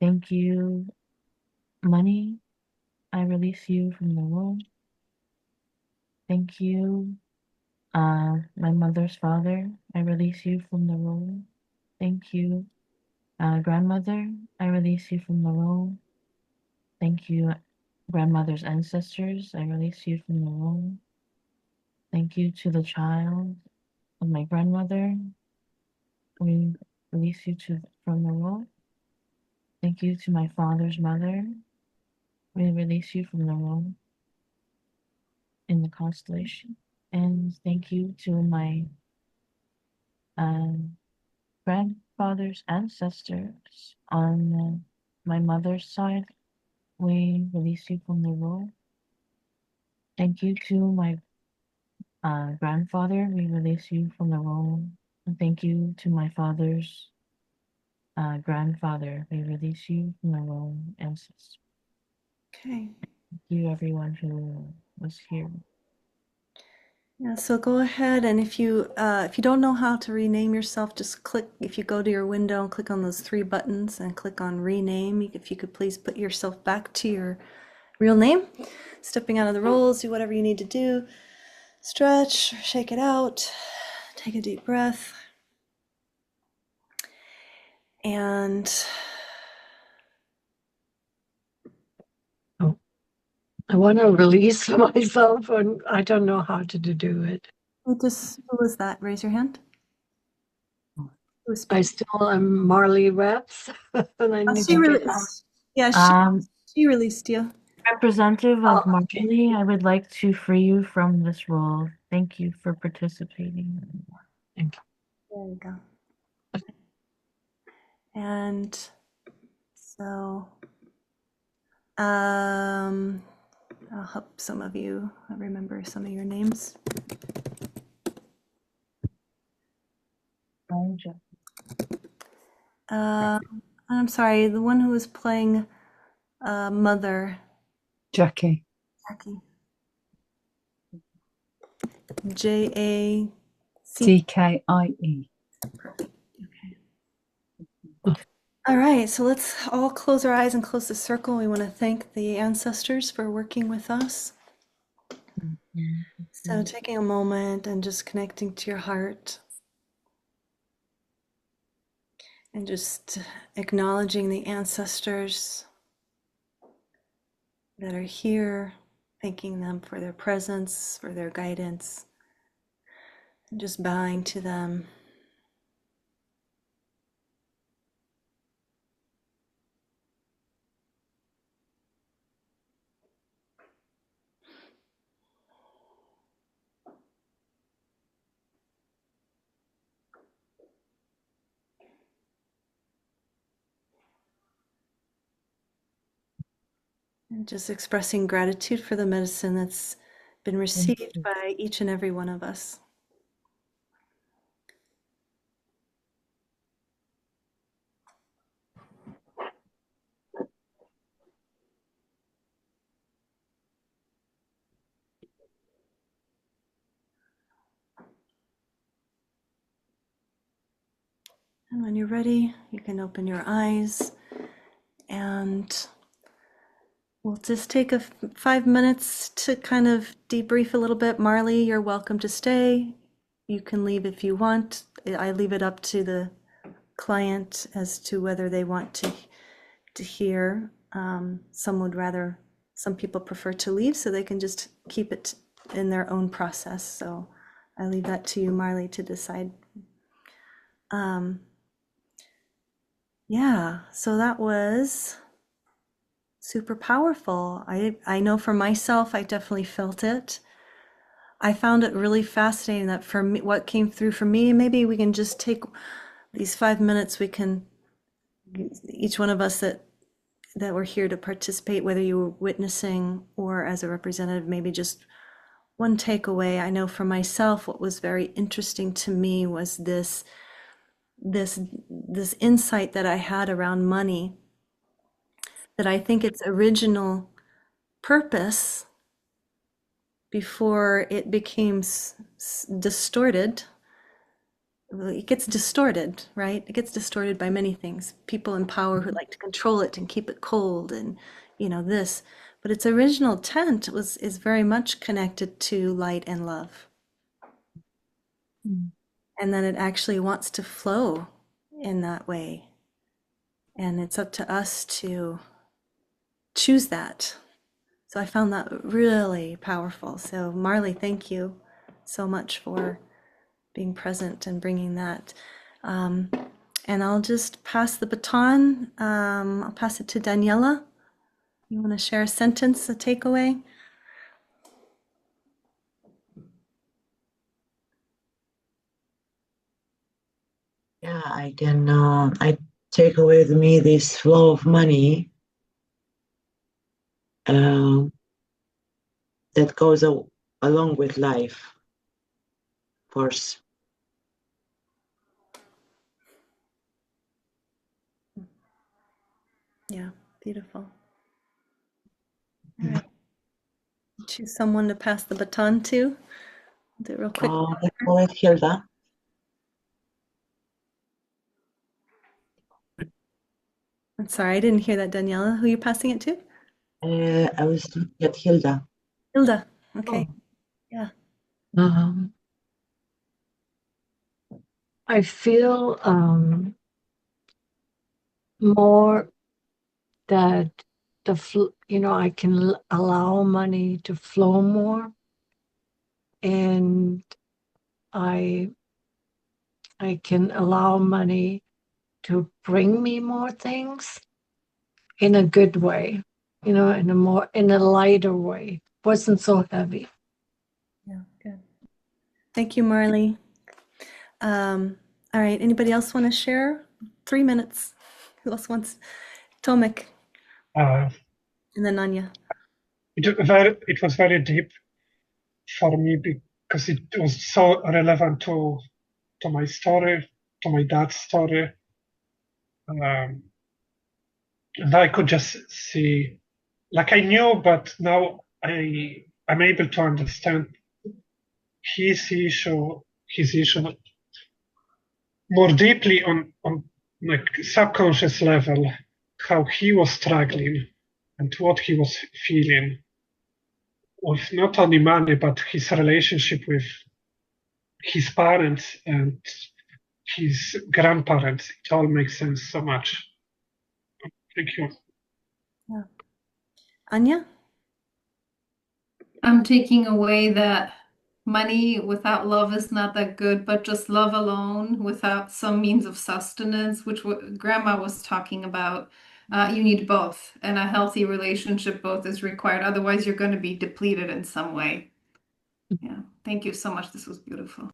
Thank you, Money. I release you from the room. Thank you, my mother's father. I release you from the room. Thank you, grandmother. I release you from the room. Thank you, grandmother's ancestors. I release you from the room. Thank you to the child of my grandmother. We release you from the room. Thank you to my father's mother. We release you from the room in the constellation. And thank you to my grandfather's ancestors on my mother's side. We release you from the room. Thank you to my grandfather. We release you from the room. And thank you to my father's grandfather. We release you from the room. Ancestors. Okay. Thank you, everyone who was here. Yeah, so go ahead, and if you don't know how to rename yourself, just click, if you go to your window and click on those three buttons and click on rename, if you could please put yourself back to your real name. Stepping out of the roles, do whatever you need to do. Stretch, shake it out, take a deep breath. And I want to release myself, and I don't know how to do it. who was that? Raise your hand. I still am Marley Reps, and I need She to get out. released. Yeah, she released you. Representative of Marley, I would like to free you from this role. Thank you for participating. Thank you. There you go. And so, I'll help some of you remember some of your names. I'm sorry, the one who was playing Mother. Jackie. Jackie. Jacie. DKIE. All right, so let's all close our eyes and close the circle. We want to thank the ancestors for working with us. So taking a moment and just connecting to your heart and just acknowledging the ancestors that are here, thanking them for their presence, for their guidance, and just bowing to them. And just expressing gratitude for the medicine that's been received by each and every one of us. And when you're ready, you can open your eyes, and we'll just take 5 minutes to kind of debrief a little bit. Marley, you're welcome to stay. You can leave if you want. I leave it up to the client as to whether they want to hear. Some people prefer to leave, so they can just keep it in their own process. So I leave that to you, Marley, to decide. Yeah, so that was super powerful. I know for myself, I definitely felt it. I found it really fascinating that for me, what came through for me, maybe we can just take these 5 minutes, we can, each one of us that were here to participate, whether you were witnessing or as a representative, maybe just one takeaway. I know for myself, what was very interesting to me was this this insight that I had around money, that I think its original purpose before it became distorted, it gets distorted, right? It gets distorted by many things. People in power who like to control it and keep it cold and, this. But its original intent is very much connected to light and love. And then it actually wants to flow in that way. And it's up to us to choose that. So I found that really powerful. So Marley, thank you so much for being present and bringing that. And I'll just pass the baton. I'll pass it to Daniela. You want to share a sentence, a takeaway? Yeah, I take away with me this flow of money that goes along with life force. Yeah, beautiful. All right. Choose someone to pass the baton to. Do it real quick. Let's go with Hilda. I'm sorry, I didn't hear that, Daniela. Who are you passing it to? I was looking at Hilda. Hilda. Okay. Yeah. I feel more that I can allow money to flow more, and I can allow money to bring me more things in a good way, in a lighter way. Wasn't so heavy. Yeah, good. Thank you, Marley. All right, anybody else want to share? 3 minutes. Who else wants? Tomek, Uh, and then Anya. it was very deep for me because it was so relevant to my story, to my dad's story. And I could just see, like I knew, but now I'm able to understand his issue more deeply on like subconscious level, how he was struggling and what he was feeling with not only money but his relationship with his parents and his grandparents. It all makes sense so much. Thank you. Yeah. Anya? I'm taking away that money without love is not that good, but just love alone without some means of sustenance, which what Grandma was talking about. You need both, and a healthy relationship both is required. Otherwise, you're going to be depleted in some way. Yeah. Thank you so much. This was beautiful.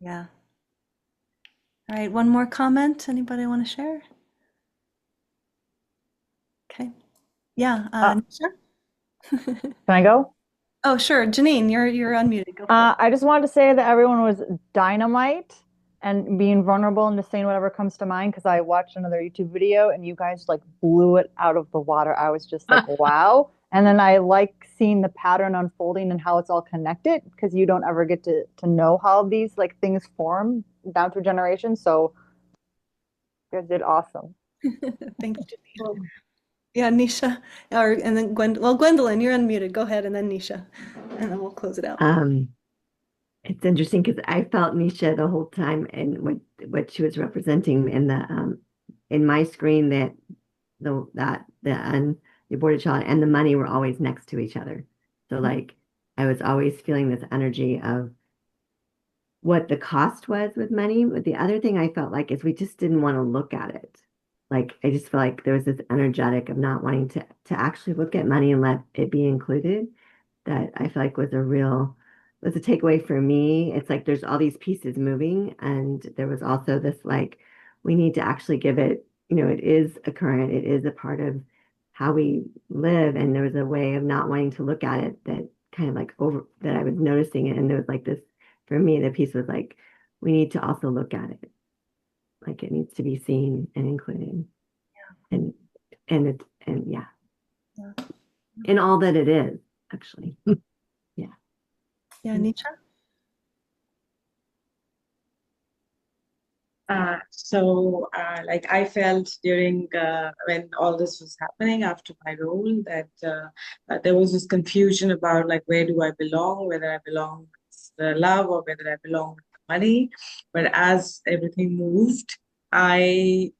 Yeah. All right, one more comment. Anybody want to share? Okay. Yeah, Nisha? Can I go? Oh, sure. Janine, you're unmuted. Go for it. I just wanted to say that everyone was dynamite and being vulnerable and just saying whatever comes to mind because I watched another YouTube video and you guys like blew it out of the water. I was just like, wow. And then I like seeing the pattern unfolding and how it's all connected because you don't ever get to know how these like things form down through generations. So you guys did awesome. Thanks, Janine. Yeah, Nisha, and then Gwendolyn, you're unmuted. Go ahead, and then Nisha, and then we'll close it out. It's interesting because I felt Nisha the whole time, and what she was representing in the in my screen, that the aborted child and the money were always next to each other. So like I was always feeling this energy of what the cost was with money. But the other thing I felt like is we just didn't want to look at it. Like I just feel like there was this energetic of not wanting to actually look at money and let it be included, that I feel like was a takeaway for me. It's like there's all these pieces moving, and there was also this like we need to actually give it, it is a current, it is a part of how we live, and there was a way of not wanting to look at it that kind of like over that I was noticing it, and there was like this for me, the piece was like we need to also look at it. Like it needs to be seen and included. Yeah. And yeah. In all that it is, actually. Yeah. Yeah, Nietzsche? Like I felt during when all this was happening after my role that there was this confusion about like where do I belong, whether I belong with the love or whether I belong with the money. But as everything moved, I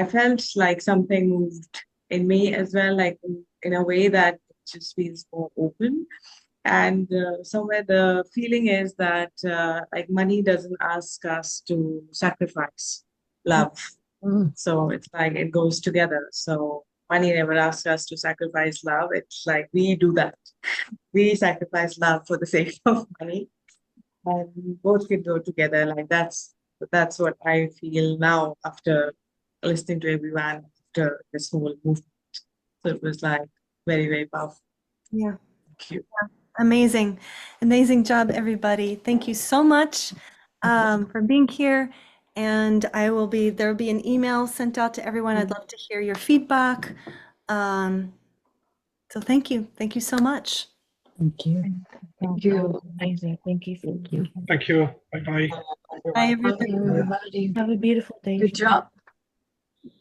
felt like something moved in me as well, like in a way that it just feels more open. And somewhere the feeling is that like money doesn't ask us to sacrifice love. So it's like it goes together. So money never asks us to sacrifice love. It's like we do that. We sacrifice love for the sake of money. And both can go together. Like that's what I feel now after listening to everyone after this whole movement. So it was like very, very powerful. Yeah. Thank you. Amazing. Amazing job, everybody. Thank you so much for being here. And there'll be an email sent out to everyone. I'd love to hear your feedback. So thank you. Thank you so much. Thank you. Thank you. Amazing. Thank you. Thank you. Thank you. Bye bye. Bye, everybody. Everybody, Have a beautiful day. good job.